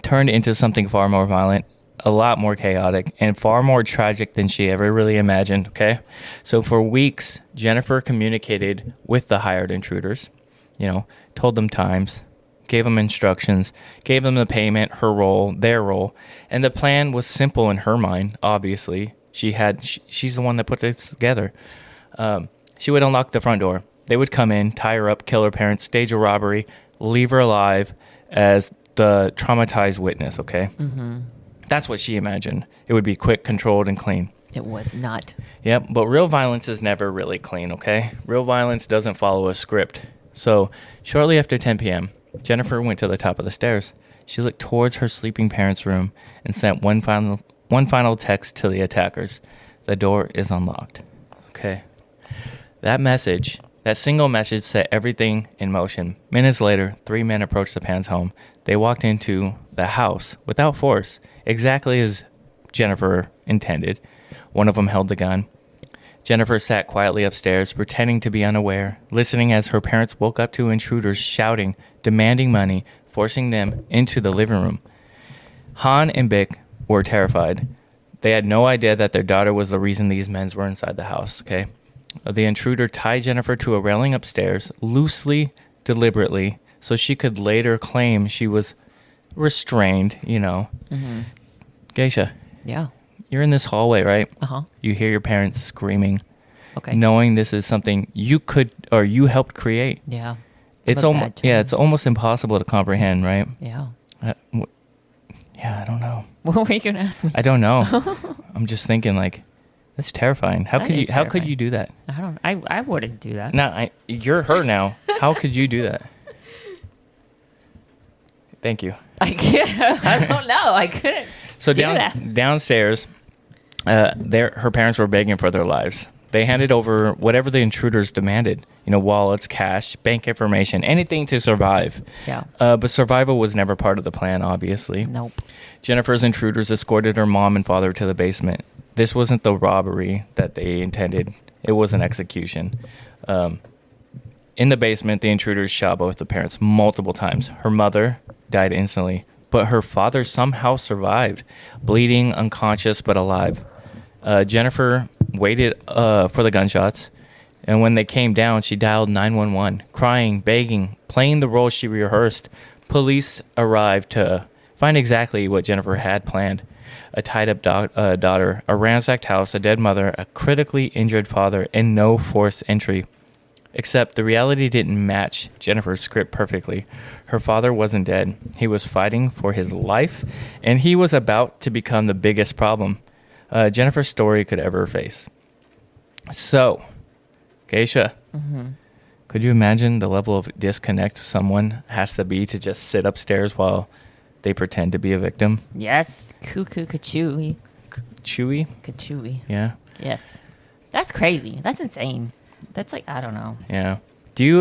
turned into something far more violent, a lot more chaotic, and far more tragic than she ever really imagined, okay? So for weeks, Jennifer communicated with the hired intruders, told them times, gave them instructions, gave them the payment, her role, their role, and the plan was simple in her mind, obviously. She's the one that put this together. She would unlock the front door. They would come in, tie her up, kill her parents, stage a robbery, leave her alive as the traumatized witness, okay? Mm-hmm. That's what she imagined. It would be quick, controlled, and clean. It was not. Yep, but real violence is never really clean, okay? Real violence doesn't follow a script. So, shortly after 10 p.m., Jennifer went to the top of the stairs. She looked towards her sleeping parents' room and sent one final text to the attackers. The door is unlocked. Okay. That single message set everything in motion. Minutes later, 3 men approached the Pan's home. They walked into the house without force, exactly as Jennifer intended. One of them held the gun. Jennifer sat quietly upstairs, pretending to be unaware, listening as her parents woke up to intruders shouting, demanding money, forcing them into the living room. Han and Bick were terrified. They had no idea that their daughter was the reason these men were inside the house, okay? The intruder tied Jennifer to a railing upstairs, loosely, deliberately, so she could later claim she was restrained, Mm-hmm. Geisha. Yeah. You're in this hallway, right? Uh-huh. You hear your parents screaming. Okay. Knowing this is something you helped create. Yeah. It's almost impossible to comprehend, right? Yeah. I don't know. What were you going to ask me? I don't know. I'm just thinking That's terrifying. How could you? How could you do that? I wouldn't do that. No, you're her now. How could you do that? Thank you. I can't. I don't know. I couldn't. So downstairs, her parents were begging for their lives. They handed over whatever the intruders demanded. Wallets, cash, bank information, anything to survive. Yeah. But survival was never part of the plan, obviously. Nope. Jennifer's intruders escorted her mom and father to the basement. This wasn't the robbery that they intended. It was an execution. In the basement, the intruders shot both the parents multiple times. Her mother died instantly, but her father somehow survived, bleeding, unconscious, but alive. Jennifer waited for the gunshots, and when they came down, she dialed 911, crying, begging, playing the role she rehearsed. Police arrived to find exactly what Jennifer had planned: a tied-up daughter, a ransacked house, a dead mother, a critically injured father, and no forced entry. Except the reality didn't match Jennifer's script perfectly. Her father wasn't dead. He was fighting for his life, and he was about to become the biggest problem Jennifer's story could ever face. So, Geisha, could you imagine the level of disconnect someone has to be to just sit upstairs while they pretend to be a victim? Yes. Cuckoo, kachooey. Chewy? Kachooey. Yeah. Yes. That's crazy. That's insane. That's like, I don't know. Yeah. Do you,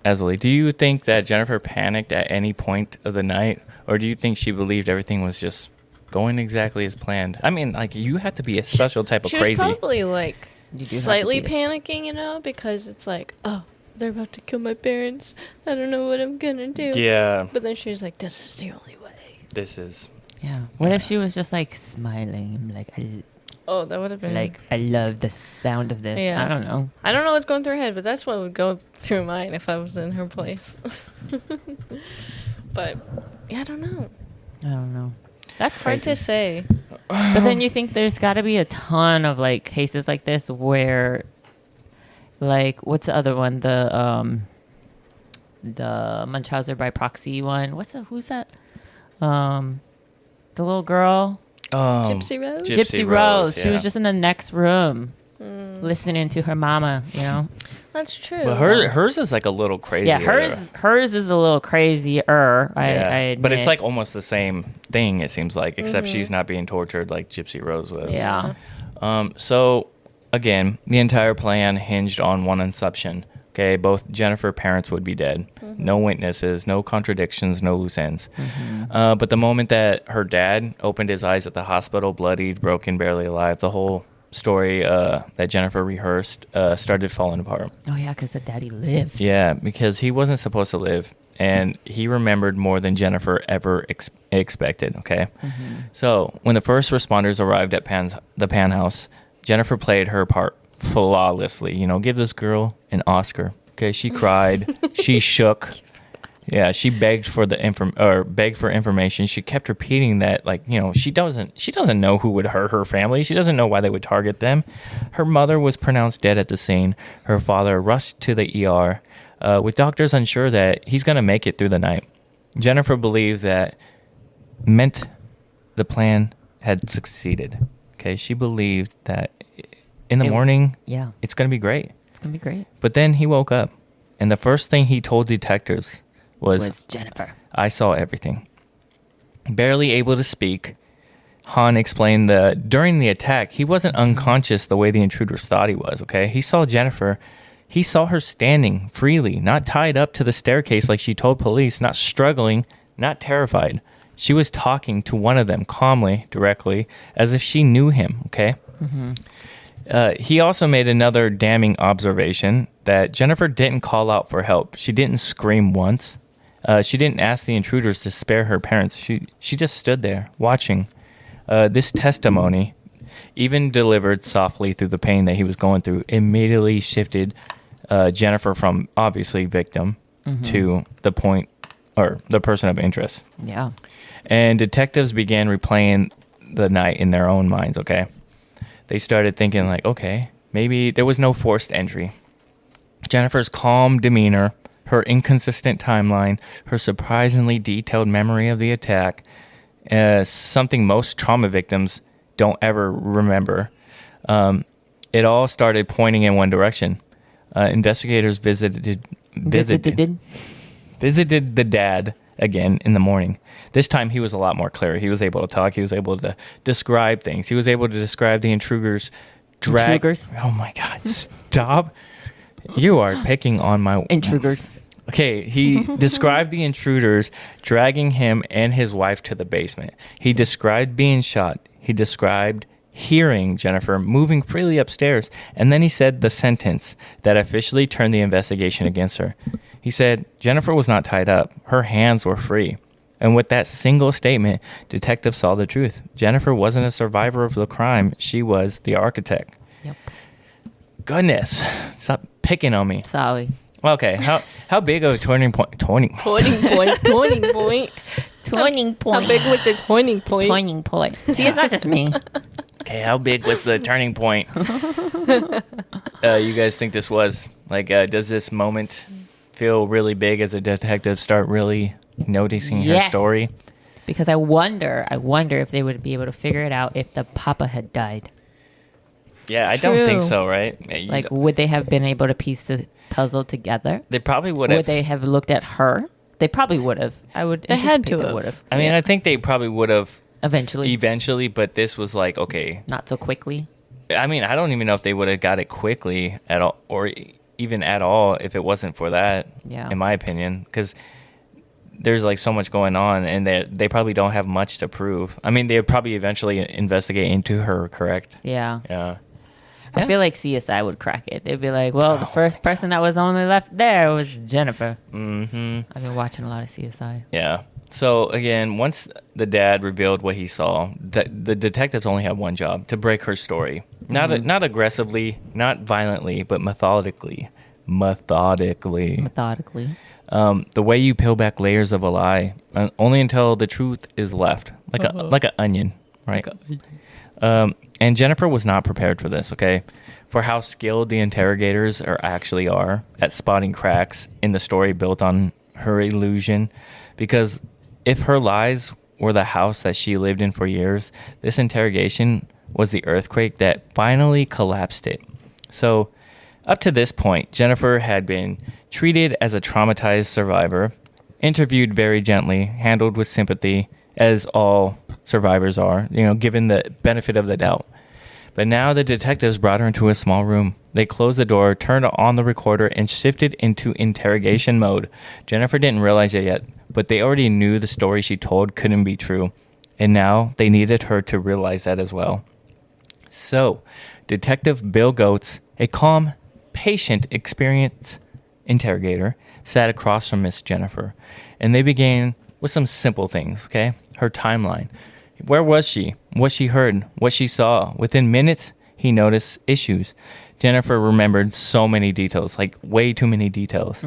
Azzilee, do you think that Jennifer panicked at any point of the night, or do you think she believed everything was just going exactly as planned? I mean, like, you have to be a special type of crazy. She was probably, like, slightly panicking, because it's like, oh, they're about to kill my parents. I don't know what I'm gonna do. Yeah. But then she was like, this is the only way. This is... Yeah. What if she was just, like, smiling, like, oh, that would have been... Like, I love the sound of this. Yeah. I don't know. I don't know what's going through her head, but that's what would go through mine if I was in her place. But, yeah, I don't know. I don't know. That's hard to say. But then you think there's got to be a ton of, like, cases like this where, like, what's the other one? The Munchausen by proxy one. Who's that? The little girl. Gypsy Rose? Gypsy Rose. Yeah. She was just in the next room listening to her mama, That's true. But hers is like a little crazy. Yeah, hers is a little crazier, I admit. But it's like almost the same thing, it seems like, except she's not being tortured like Gypsy Rose was. Yeah. So, again, the entire plan hinged on one assumption. Okay, both Jennifer's parents would be dead. No witnesses, no contradictions, no loose ends. But the moment that her dad opened his eyes at the hospital, bloodied, broken, barely alive, the whole story that Jennifer rehearsed started falling apart. Oh, yeah, because the daddy lived. Yeah, because he wasn't supposed to live, and he remembered more than Jennifer ever expected, okay? So when the first responders arrived at the Pan House, Jennifer played her part flawlessly. Give this girl an Oscar. Okay, she cried, she shook. Yeah, she begged for information. She kept repeating that, like, she doesn't know who would hurt her family. She doesn't know why they would target them. Her mother was pronounced dead at the scene. Her father rushed to the ER, with doctors unsure that he's going to make it through the night. Jennifer believed that meant the plan had succeeded. Okay, she believed that in the morning, it's going to be great. It's going to be great. But then he woke up, and the first thing he told detectives was Jennifer. I saw everything. Barely able to speak, Han explained that during the attack, he wasn't unconscious the way the intruders thought he was, okay? He saw Jennifer. He saw her standing freely, not tied up to the staircase like she told police, not struggling, not terrified. She was talking to one of them calmly, directly, as if she knew him, okay? He also made another damning observation that Jennifer didn't call out for help. She didn't scream once. She didn't ask the intruders to spare her parents. She just stood there, watching. This testimony, even delivered softly through the pain that he was going through, immediately shifted Jennifer from, obviously, victim to the point, or the person of interest. Yeah. And detectives began replaying the night in their own minds, okay? They started thinking, like, okay, maybe there was no forced entry. Jennifer's calm demeanor, her inconsistent timeline, her surprisingly detailed memory of the attack, something most trauma victims don't ever remember. It all started pointing in one direction. Investigators visited the dad again in the morning. This time he was a lot more clear. He was able to talk. He was able to describe things. He was able to describe the intruders. Oh my God! Stop! You are picking on my intruders. Okay, he described the intruders dragging him and his wife to the basement. He described being shot. He described hearing Jennifer moving freely upstairs. And then he said the sentence that officially turned the investigation against her. He said Jennifer was not tied up. Her hands were free. And with that single statement, detectives saw the truth. Jennifer wasn't a survivor of the crime. She was the architect. Yep. Goodness. Stop picking on me. Sorry. Okay, how big of a turning point? Turning point. How big was the turning point? Turning point. See, it's not just me. Okay, how big was the turning point? You guys think this was? Like, does this moment feel really big as the detectives start really noticing her story? Because I wonder if they would be able to figure it out if the papa had died. Yeah, I don't think so, right? Like, would they have been able to piece the puzzle together? They probably would have. Would they have looked at her? They probably would have. They had to have. I mean, I think they probably would have eventually, but this was like, okay, not so quickly. I mean, I don't even know if they would have got it quickly at all, or even at all, if it wasn't for that. Yeah, in my opinion, because there's like so much going on, and they probably don't have much to prove. I mean, they would probably eventually investigate into her, correct? Yeah. I feel like CSI would crack it. They'd be like, well, the first person that was only left there was Jennifer. Mm-hmm. I've been watching a lot of CSI. Yeah. So, again, once the dad revealed what he saw, the detectives only had one job: to break her story. Not aggressively, not violently, but methodically. The way you peel back layers of a lie, only until the truth is left, like an onion, right? And Jennifer was not prepared for this, okay? For how skilled the interrogators actually are at spotting cracks in the story built on her illusion. Because if her lies were the house that she lived in for years, this interrogation was the earthquake that finally collapsed it. So up to this point, Jennifer had been treated as a traumatized survivor, interviewed very gently, handled with sympathy, as all survivors are, given the benefit of the doubt. But now the detectives brought her into a small room. They closed the door, turned on the recorder, and shifted into interrogation mode. Jennifer didn't realize it yet, but they already knew the story she told couldn't be true. And now they needed her to realize that as well. So, Detective Bill Goetz, a calm, patient, experienced interrogator, sat across from Miss Jennifer. And they began with some simple things, okay? Her timeline. Where was she? What she heard? What she saw? Within minutes, he noticed issues. Jennifer remembered so many details, like way too many details.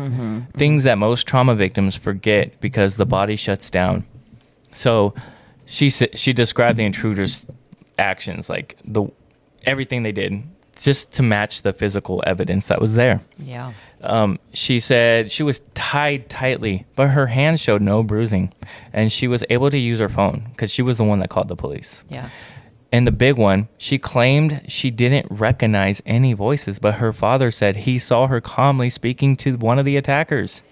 Things that most trauma victims forget because the body shuts down. So she described the intruders' actions, like everything they did, just to match the physical evidence that was there. Yeah. She said she was tied tightly, but her hands showed no bruising, and she was able to use her phone because she was the one that called the police. Yeah. And the big one, she claimed she didn't recognize any voices, but her father said he saw her calmly speaking to one of the attackers.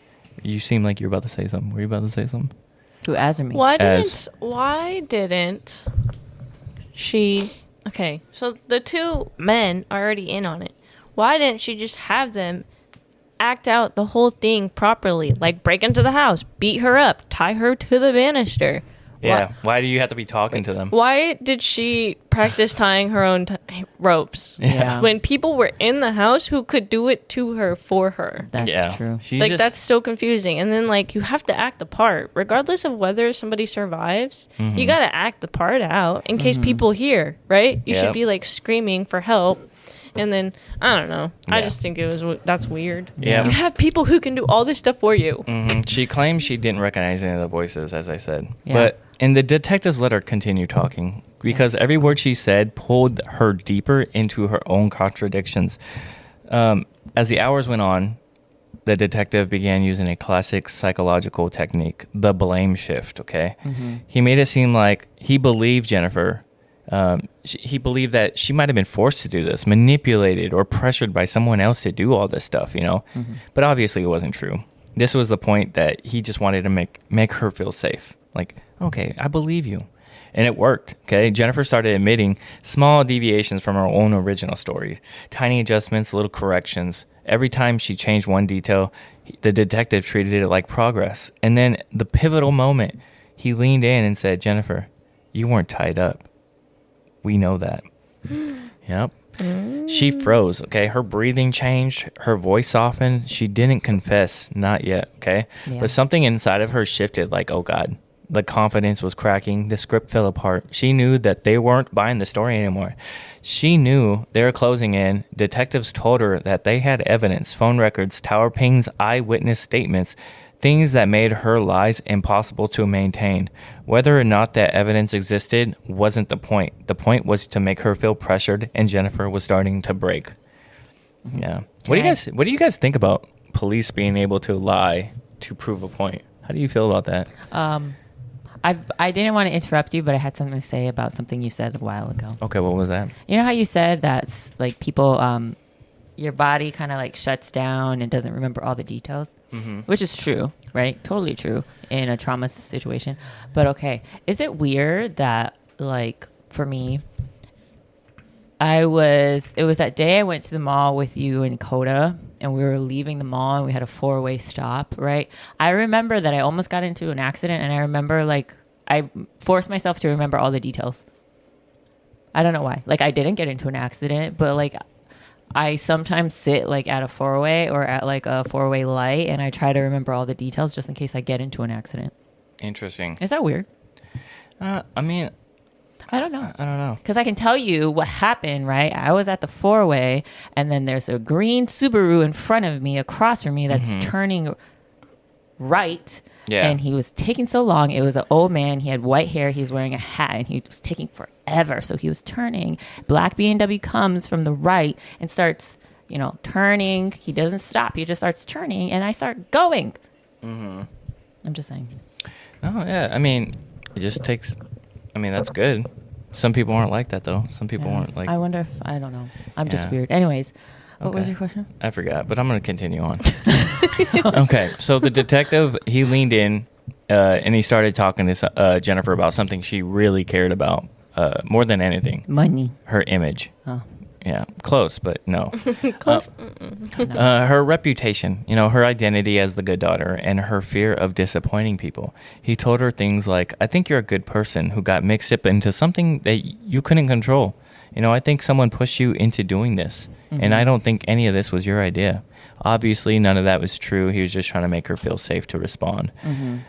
You seem like you're about to say something. Were you about to say something? To Azzilee. Why didn't she... Okay, so the two men are already in on it. Why didn't she just have them act out the whole thing properly? Like, break into the house, beat her up, tie her to the banister. Yeah, why do you have to be talking to them? Why did she practice tying her own ropes? Yeah. When people were in the house who could do it to her for her. That's true. That's so confusing. And then, like, you have to act the part. Regardless of whether somebody survives, you got to act the part out in case people hear, right? You should be, like, screaming for help. And then, I don't know. Yeah. I just think that's weird. Yeah. You have people who can do all this stuff for you. She claimed she didn't recognize any of the voices, as I said. Yeah. And the detectives let her continue talking because every word she said pulled her deeper into her own contradictions. As the hours went on, the detective began using a classic psychological technique, the blame shift, okay? He made it seem like he believed Jennifer He believed that she might have been forced to do this, manipulated or pressured by someone else to do all this stuff, But obviously it wasn't true. This was the point that he just wanted to make her feel safe. Like, okay, I believe you. And it worked, okay? Jennifer started admitting small deviations from her own original story, tiny adjustments, little corrections. Every time she changed one detail, the detective treated it like progress. And then the pivotal moment, he leaned in and said, Jennifer, you weren't tied up. We know that. Yep. She froze, okay? Her breathing changed. Her voice softened. She didn't confess, not yet, okay? Yeah. But something inside of her shifted like, oh, God. The confidence was cracking. The script fell apart. She knew that they weren't buying the story anymore. She knew they were closing in. Detectives told her that they had evidence, phone records, tower pings, eyewitness statements, things that made her lies impossible to maintain. Whether or not that evidence existed wasn't the point. The point was to make her feel pressured, and Jennifer was starting to break. Yeah. What do you guys think about police being able to lie to prove a point? How do you feel about that? I didn't want to interrupt you, but I had something to say about something you said a while ago. Okay, what was that? You know how you said that like people, your body kind of like shuts down and doesn't remember all the details, which is true, right? Totally true in a trauma situation. But okay, is it weird that like for me, it was that day I went to the mall with you and Coda, and we were leaving the mall and we had a 4-way stop, right? I remember that I almost got into an accident, and I remember like I forced myself to remember all the details. I don't know why. Like I didn't get into an accident, but like I sometimes sit like at a 4-way or at like a 4-way light, and I try to remember all the details just in case I get into an accident. Interesting. Is that weird? I mean, I don't know. I don't know. Because I can tell you what happened, right? I was at the 4-way, and then there's a green Subaru in front of me, across from me, that's turning right. Yeah. And he was taking so long. It was an old man. He had white hair. He was wearing a hat, and he was taking forever. So he was turning. Black BMW comes from the right and starts, turning. He doesn't stop. He just starts turning, and I start going. I'm just saying. Oh, yeah. I mean, it just takes... I mean, that's good. Some people aren't like that, though. Some people aren't like... I wonder if... I don't know. I'm just weird. Anyways, what was your question? I forgot, but I'm going to continue on. Okay, so the detective, he leaned in and he started talking to Jennifer about something she really cared about more than anything. Money. Her image. Oh. Yeah, close, but no. Close. Her reputation, her identity as the good daughter, and her fear of disappointing people. He told her things like, I think you're a good person who got mixed up into something that you couldn't control. I think someone pushed you into doing this, and I don't think any of this was your idea. Obviously, none of that was true. He was just trying to make her feel safe to respond, and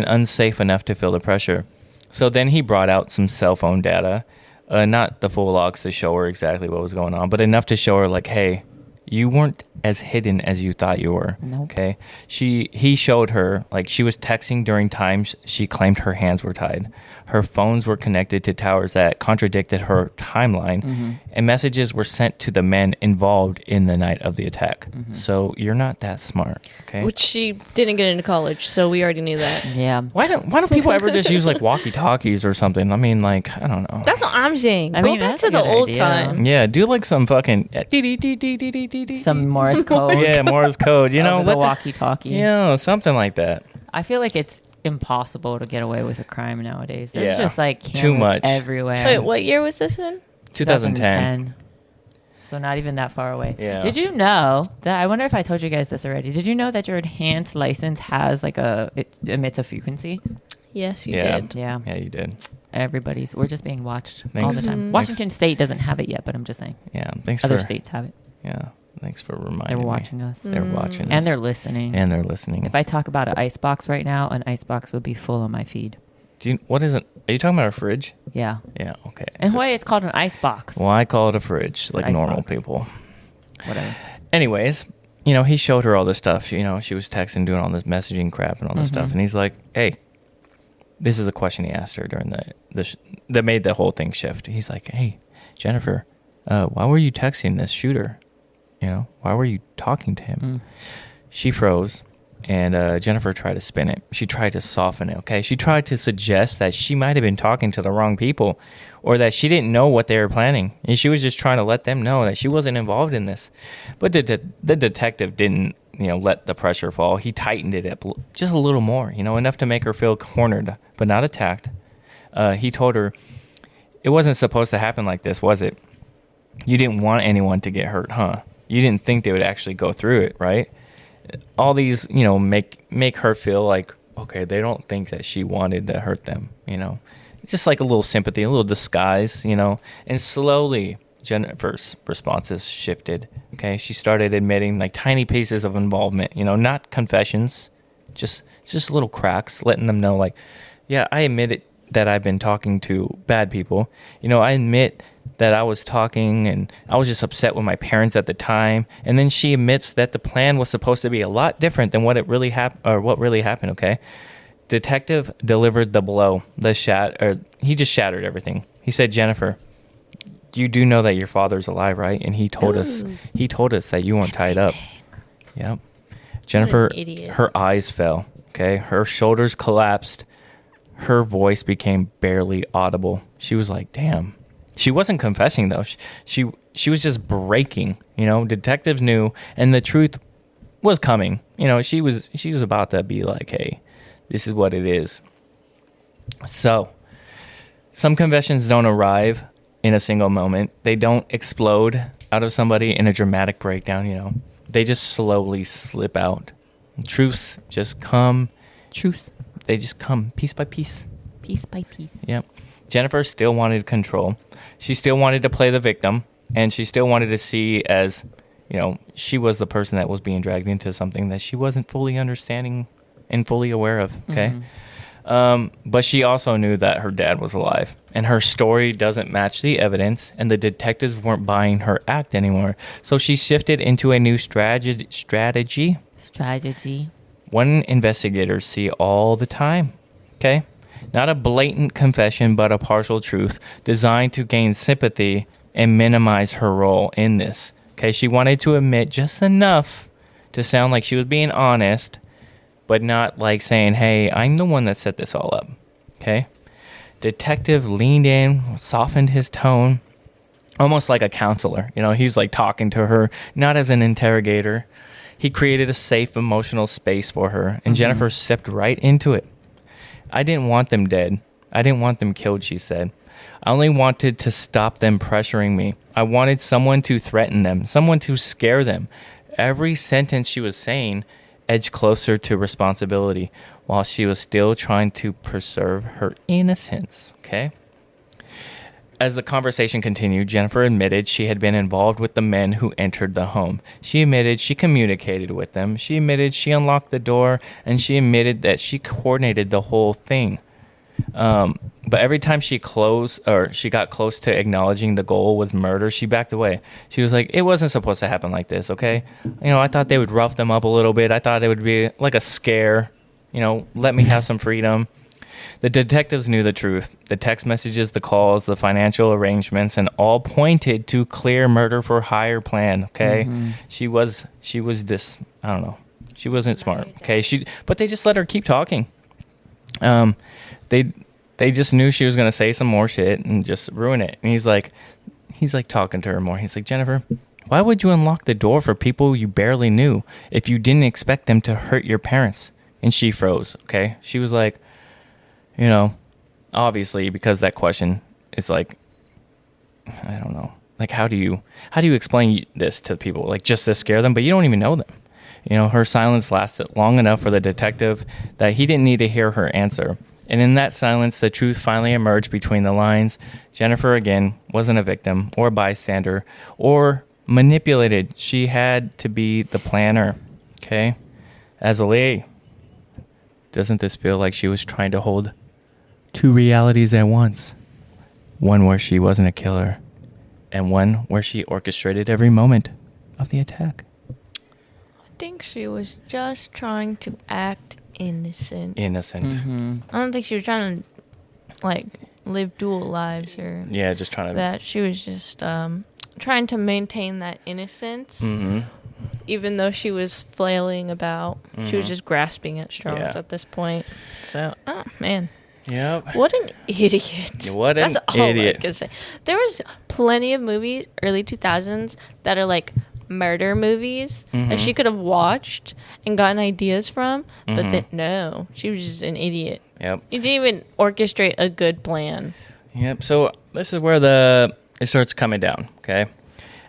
unsafe enough to feel the pressure. So then he brought out some cell phone data. Not the full logs to show her exactly what was going on, but enough to show her like, hey, you weren't as hidden as you thought you were. Nope. Okay. He showed her like she was texting during times she claimed her hands were tied. Her phones were connected to towers that contradicted her timeline, and messages were sent to the men involved in the night of the attack. So you're not that smart. Okay. Which she didn't get into college, so we already knew that. Yeah. Why don't people ever just use like walkie-talkies or something? I mean, like, I don't know. That's what I'm saying. I Go mean, back that's to a the good old idea. times. Yeah, do like some fucking Some Morse code. Yeah, Morse code. The let walkie-talkie. Something like that. I feel like it's impossible to get away with a crime nowadays. There's Yeah. just like cameras Too much. everywhere. Wait, what year was this in? 2010. So not even that far away. Yeah. Did you know that? I wonder if I told you guys this already. Did you know that your enhanced license has like it emits a frequency? Yes, you Yeah. did. Yeah. Yeah, you did. We're just being watched all Thanks. the time. Mhm. Washington State doesn't have it yet, but I'm just saying. Yeah, thanks Other for states have it. Yeah, thanks for reminding They're me. watching us. They're watching us. And they're listening. And they're listening. If I talk about an icebox right now, an icebox would be full on my feed. What is it? Are you talking about a fridge? Yeah. Yeah, okay. And why it's called an icebox. Well, I call it a fridge, like normal Icebox. people. Whatever. Anyways, he showed her all this stuff. She was texting, doing all this messaging crap and all this stuff. And he's like, hey, this is a question he asked her during that made the whole thing shift. He's like, hey, Jennifer, why were you texting this shooter? Why were you talking to him? She froze. And Jennifer tried to spin it. She tried to soften it, okay? She tried to suggest that she might have been talking to the wrong people or that she didn't know what they were planning. And she was just trying to let them know that she wasn't involved in this. But the detective didn't, let the pressure fall. He tightened it up just a little more, enough to make her feel cornered, but not attacked. He told her, it wasn't supposed to happen like this, was it? You didn't want anyone to get hurt, huh? You didn't think they would actually go through it, right? All these, make her feel like, okay, they don't think that she wanted to hurt them, Just like a little sympathy, a little disguise, And slowly, Jennifer's responses shifted, okay? She started admitting, like, tiny pieces of involvement, not confessions, just little cracks, letting them know, like, yeah, I admit it, that I've been talking to bad people. I admit that I was talking and I was just upset with my parents at the time. And then she admits that the plan was supposed to be a lot different than what really happened, okay? Detective delivered the blow. He just shattered everything. He said, Jennifer, you do know that your father's alive, right? And he told us that you weren't tied up. Yep. Jennifer, her eyes fell, okay? Her shoulders collapsed. Her voice became barely audible. She was like, damn. She wasn't confessing, though. She was just breaking. Detectives knew, and the truth was coming. She was about to be like, hey, this is what it is. So, some confessions don't arrive in a single moment. They don't explode out of somebody in a dramatic breakdown, They just slowly slip out. Truths just come. They just come piece by piece. Piece by piece. Yep. Jennifer still wanted control. She still wanted to play the victim, and she still wanted to see as, she was the person that was being dragged into something that she wasn't fully understanding and fully aware of, okay? But she also knew that her dad was alive, and her story doesn't match the evidence, and the detectives weren't buying her act anymore. So she shifted into a new strategy. One investigators see all the time, okay? Not a blatant confession, but a partial truth designed to gain sympathy and minimize her role in this, okay? She wanted to admit just enough to sound like she was being honest, but not like saying, hey, I'm the one that set this all up, okay? Detective leaned in, softened his tone, almost like a counselor. He was like talking to her, not as an interrogator. He created a safe emotional space for her, and Jennifer stepped right into it. I didn't want them dead. I didn't want them killed, she said. I only wanted to stop them pressuring me. I wanted someone to threaten them, someone to scare them. Every sentence she was saying edged closer to responsibility, while she was still trying to preserve her innocence, okay? As the conversation continued, Jennifer admitted she had been involved with the men who entered the home. She admitted she communicated with them. She admitted she unlocked the door, and she admitted that she coordinated the whole thing. But every time she got close to acknowledging the goal was murder, she backed away. She was like, it wasn't supposed to happen like this, okay? I thought they would rough them up a little bit. I thought it would be like a scare, let me have some freedom. The detectives knew the truth. The text messages, the calls, the financial arrangements, and all pointed to clear murder for hire plan, okay? She was this, I don't know. She wasn't smart, okay? But they just let her keep talking. They just knew she was going to say some more shit and just ruin it. And he's like talking to her more. He's like, Jennifer, why would you unlock the door for people you barely knew if you didn't expect them to hurt your parents? And she froze, okay? She was like, obviously, because that question is like, I don't know. Like, how do you explain this to people? Like, just to scare them, but you don't even know them. Her silence lasted long enough for the detective that he didn't need to hear her answer. And in that silence, the truth finally emerged between the lines. Jennifer, again, wasn't a victim or a bystander or manipulated. She had to be the planner, okay? Azzilee, doesn't this feel like she was trying to hold two realities at once? One where she wasn't a killer, and one where she orchestrated every moment of the attack. I think she was just trying to act innocent. Mm-hmm. I don't think she was trying to, live dual lives or... Yeah, just trying to... That she was just trying to maintain that innocence. Mm-hmm. even though she was flailing about, she was just grasping at straws at this point. So, oh man. Yep. What an idiot. What an That's all idiot. I can say. There was plenty of movies, early 2000s, that are like murder movies that she could have watched and gotten ideas from, but then, no, she was just an idiot. Yep. You didn't even orchestrate a good plan. Yep. So this is where it starts coming down, okay?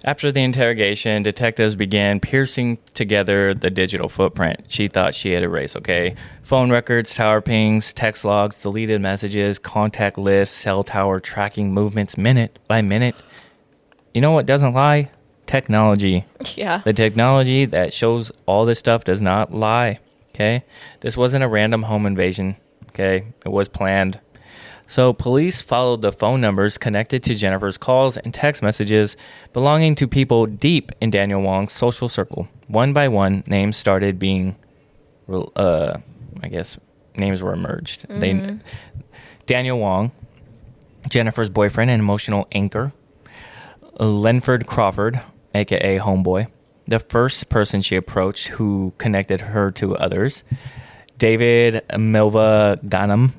After the interrogation, detectives began piecing together the digital footprint she thought she had erased, okay? Phone records, tower pings, text logs, deleted messages, contact lists, cell tower tracking movements minute by minute. You know what doesn't lie? Technology. Yeah. The technology that shows all this stuff does not lie, okay? This wasn't a random home invasion, okay? It was planned. So police followed the phone numbers connected to Jennifer's calls and text messages belonging to people deep in Daniel Wong's social circle. One by one, names started being, names were emerged. Daniel Wong, Jennifer's boyfriend and emotional anchor, Lenford Crawford, a.k.a. Homeboy, the first person she approached who connected her to others, David Milva Ghanem,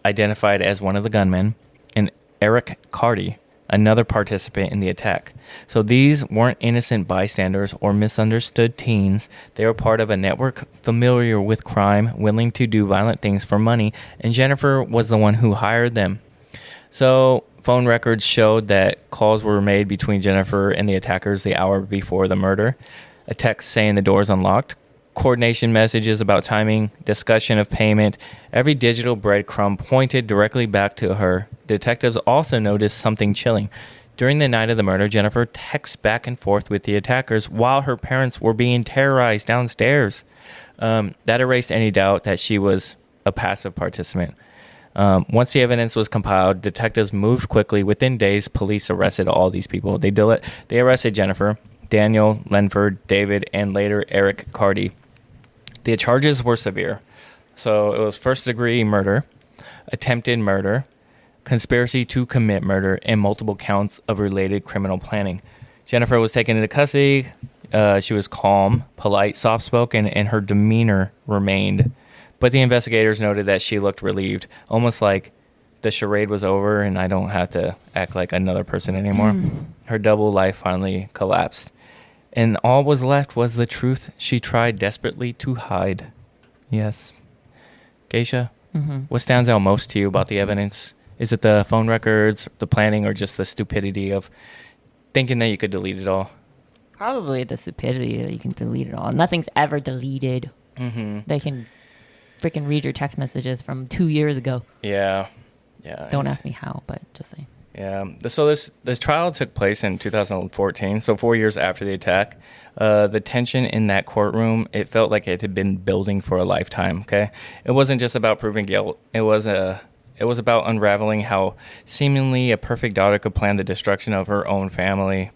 identified as one of the gunmen, and Eric Carty, another participant in the attack. So these weren't innocent bystanders or misunderstood teens. They were part of a network familiar with crime, willing to do violent things for money, and Jennifer was the one who hired them. So phone records showed that calls were made between Jennifer and the attackers the hour before the murder. A text saying the door's unlocked, coordination messages about timing, discussion of payment. Every digital breadcrumb pointed directly back to her. Detectives also noticed something chilling. During the night of the murder, Jennifer texts back and forth with the attackers while her parents were being terrorized downstairs. That erased any doubt that she was a passive participant. Once the evidence was compiled, detectives moved quickly. Within days, police arrested all these people. They arrested Jennifer, Daniel, Lenford, David, and later Eric Carty. The charges were severe. So it was first-degree murder, attempted murder, conspiracy to commit murder, and multiple counts of related criminal planning. Jennifer was taken into custody. She was calm, polite, soft-spoken, and her demeanor remained. But the investigators noted that she looked relieved, almost like the charade was over and I don't have to act like another person anymore. Her double life finally collapsed. And all was left was the truth she tried desperately to hide. Yes. Geisha, what stands out most to you about the evidence? Is it the phone records, the planning, or just the stupidity of thinking that you could delete it all? Probably the stupidity that you can delete it all. Nothing's ever deleted. They can freaking read your text messages from 2 years ago. Yeah. Don't ask me how, but just say. Yeah. So this trial took place in 2014, so 4 years after the attack. The tension in that courtroom, it felt like it had been building for a lifetime, okay? It wasn't just about proving guilt. It was about unraveling how seemingly a perfect daughter could plan the destruction of her own family.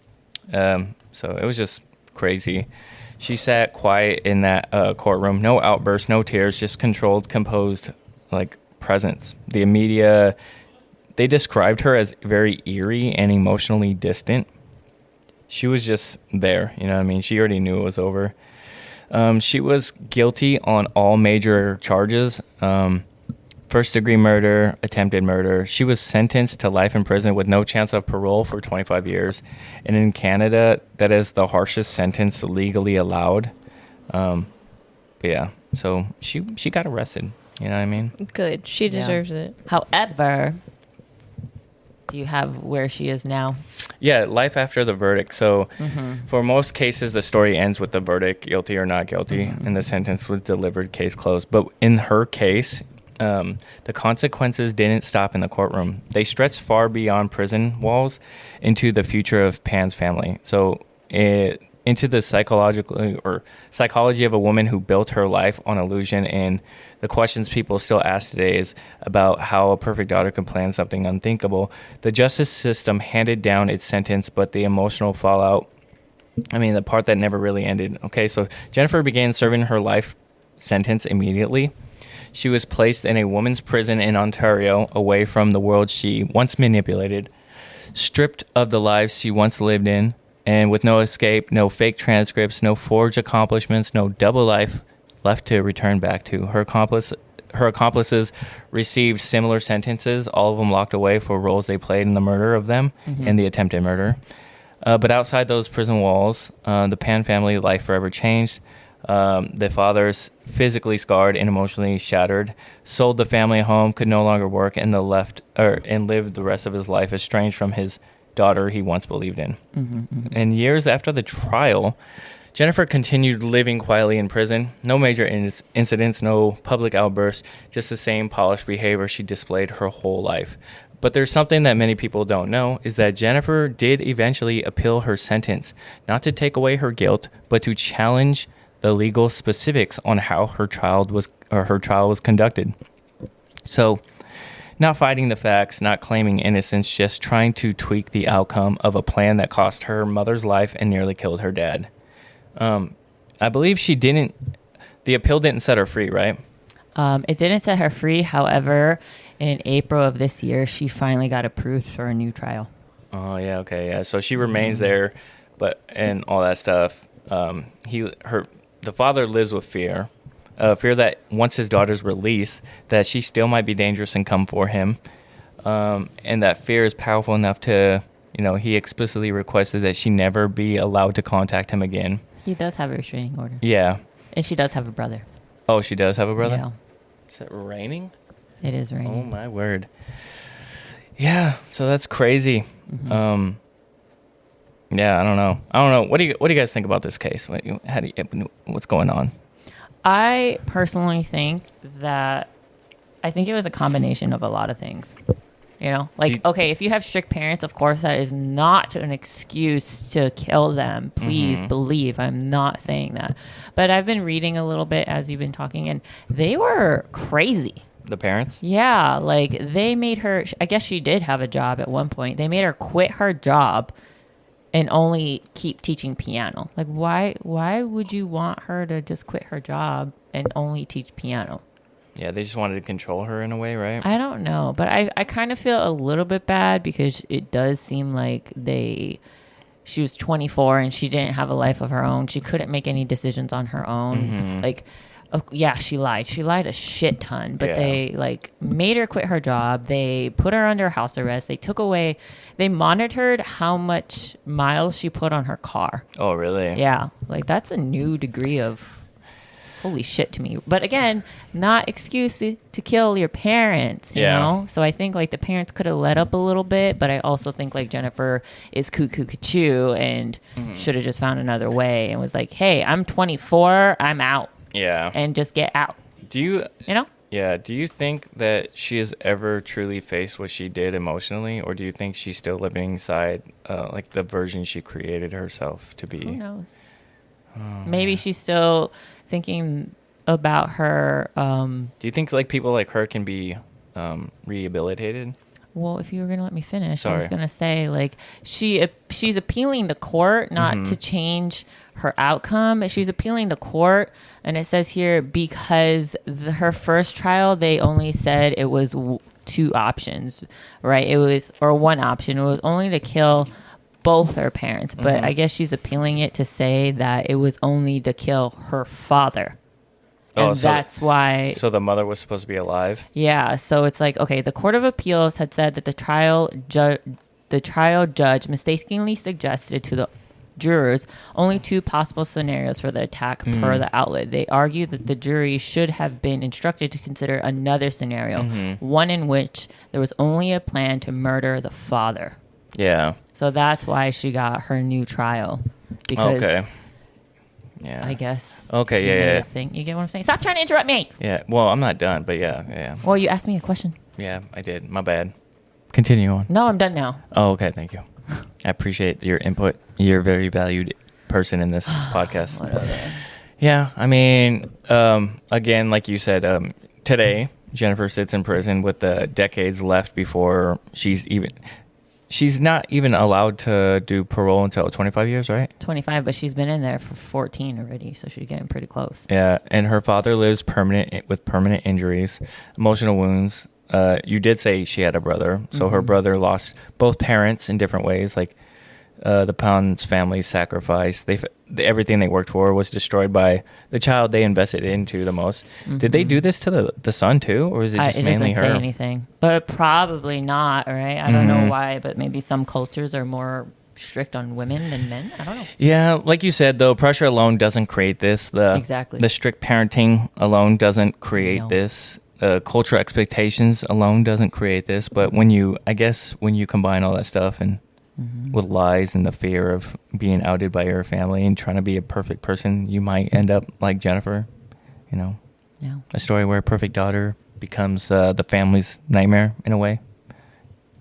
So it was just crazy. She sat quiet in that courtroom, no outbursts, no tears, just controlled, composed, presence. The media, they described her as very eerie and emotionally distant. She was just there, you know what I mean? She already knew it was over. She was guilty on all major charges. First-degree murder, attempted murder. She was sentenced to life in prison with no chance of parole for 25 years. And in Canada, that is the harshest sentence legally allowed. But yeah, so she got arrested. You know what I mean? Good. She deserves it. However, do you have where she is now? Yeah, life after the verdict. So for most cases, the story ends with the verdict, guilty or not guilty, and the sentence was delivered, case closed. But in her case, the consequences didn't stop in the courtroom. They stretched far beyond prison walls into the future of Pan's family. So into the psychology of a woman who built her life on illusion, and the questions people still ask today is about how a perfect daughter can plan something unthinkable. The justice system handed down its sentence, but the emotional fallout, the part that never really ended. Okay, so Jennifer began serving her life sentence immediately. She was placed in a women's prison in Ontario, away from the world she once manipulated, stripped of the lives she once lived in, And with no escape, no fake transcripts, no forged accomplishments, no double life left to return back to, her accomplices received similar sentences, all of them locked away for roles they played in the murder of them and the attempted murder. But outside those prison walls, the Pan family life forever changed. The father's physically scarred and emotionally shattered, sold the family home, could no longer work, and lived the rest of his life estranged from his daughter he once believed in. And years after the trial, Jennifer continued living quietly in prison. No major incidents, no public outbursts, just the same polished behavior she displayed her whole life. But there's something that many people don't know, is that Jennifer did eventually appeal her sentence, not to take away her guilt, but to challenge the legal specifics on how her trial was conducted. So, not fighting the facts, not claiming innocence, just trying to tweak the outcome of a plan that cost her mother's life and nearly killed her dad. I believe the appeal didn't set her free, right? It didn't set her free. However, in April of this year, she finally got approved for a new trial. Oh, yeah, okay, yeah. So she remains there, and all that stuff. The father lives with fear that once his daughter's released, that she still might be dangerous and come for him. And that fear is powerful enough to, he explicitly requested that she never be allowed to contact him again. He does have a restraining order. Yeah. And she does have a brother. Oh, she does have a brother? Yeah. Is it raining? It is raining. Oh, my word. Yeah, so that's crazy. Yeah, I don't know. What do you guys think about this case? What's going on? I personally think that it was a combination of a lot of things. Okay, if you have strict parents, of course, that is not an excuse to kill them. Please believe I'm not saying that. But I've been reading a little bit as you've been talking, and they were crazy. The parents? Yeah, they made her, I guess she did have a job at one point. They made her quit her job and only keep teaching piano. Why would you want her to just quit her job and only teach piano? Yeah, they just wanted to control her in a way, right? I don't know, but I kind of feel a little bit bad because it does seem like she was 24 and she didn't have a life of her own. She couldn't make any decisions on her own. Yeah, she lied. She lied a shit ton, but they made her quit her job. They put her under house arrest. They monitored how much miles she put on her car. Oh, really? Yeah. That's a new degree of holy shit to me. But again, not excuse to kill your parents, you know? So I think the parents could have let up a little bit, but I also think Jennifer is cuckoo and should have just found another way and was hey, I'm 24, I'm out. Yeah. And just get out. Do you? Yeah. Do you think that she has ever truly faced what she did emotionally, or do you think she's still living inside the version she created herself to be? Who knows? Maybe she's still thinking about her. Do you think people like her can be rehabilitated? Well, if you were going to let me finish, Sorry. I was going to say she's appealing the court not to change her outcome. She's appealing the court, and it says here because her first trial they only said it was two options, right? Or one option. It was only to kill both her parents, but I guess she's appealing it to say that it was only to kill her father. And that's why. So the mother was supposed to be alive? Yeah. So it's okay, the Court of Appeals had said that the trial judge mistakenly suggested to the jurors only two possible scenarios for the attack per the outlet. They argue that the jury should have been instructed to consider another scenario, one in which there was only a plan to murder the father. Yeah. So that's why she got her new trial. Because yeah. I guess. Okay, yeah. Thing. You get what I'm saying? Stop trying to interrupt me. Yeah. Well, I'm not done, but yeah. Well, you asked me a question. Yeah, I did. My bad. Continue on. No, I'm done now. Oh, okay. Thank you. I appreciate your input. You're a very valued person in this podcast. Whatever. Yeah, I mean, again, like you said, today Jennifer sits in prison with the decades left before she's not even allowed to do parole until 25 years, right? 25, but she's been in there for 14 already, so she's getting pretty close. Yeah, and her father lives with permanent injuries, emotional wounds. You did say she had a brother, so her brother lost both parents in different ways. the Pound's family sacrifice. Everything they worked for was destroyed by the child they invested into the most. Mm-hmm. Did they do this to the son too, or is it just mainly her? It doesn't say anything, but probably not. Right? I don't know why, but maybe some cultures are more strict on women than men. I don't know. Yeah, like you said, though, pressure alone doesn't create this. Exactly. The strict parenting alone doesn't create this. Cultural expectations alone doesn't create this. But when you combine all that stuff and with lies and the fear of being outed by your family and trying to be a perfect person, you might end up like Jennifer. Yeah. A story where a perfect daughter becomes the family's nightmare in a way.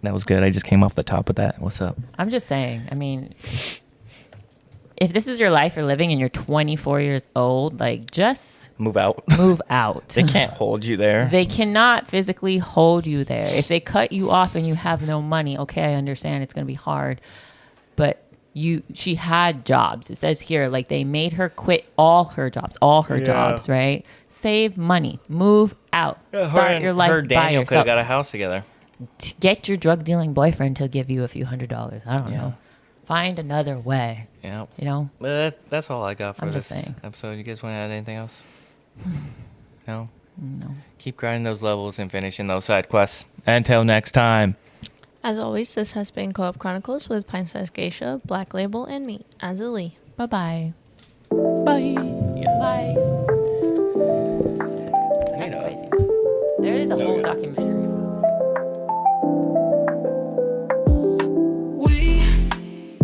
That was good. I just came off the top of that. What's up? I'm just saying, I mean, if this is your life you're living and you're 24 years old, like, just move out. Move out. They can't hold you there. They cannot physically hold you there. If they cut you off and you have no money, okay, I understand it's going to be hard. But she had jobs. It says here, like, they made her quit all her jobs, right? Save money. Move out. Start your life by yourself. Daniel could have got a house together. Get your drug dealing boyfriend to give you a few $100s. I don't know. Find another way. Yeah. You know? But that's all I got for this saying. episode. You guys want to add anything else? No? No. Keep grinding those levels and finishing those side quests. Until next time. As always, this has been Co-op Chronicles with Pint-Sized Geisha, Blacklabel, and me, Azzilee. Bye-bye. Bye. Yeah. Bye. That's crazy. There is a whole documentary.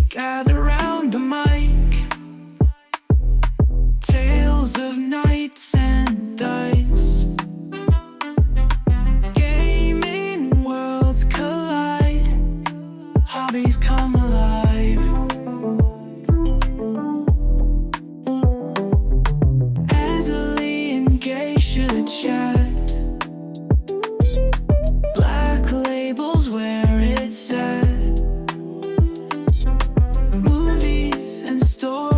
Gather round the mic, tales of knights and dice, gaming worlds collide, hobbies come alive. Azzilee and Geisha chat, Black Label's where it's at. Movies and stories.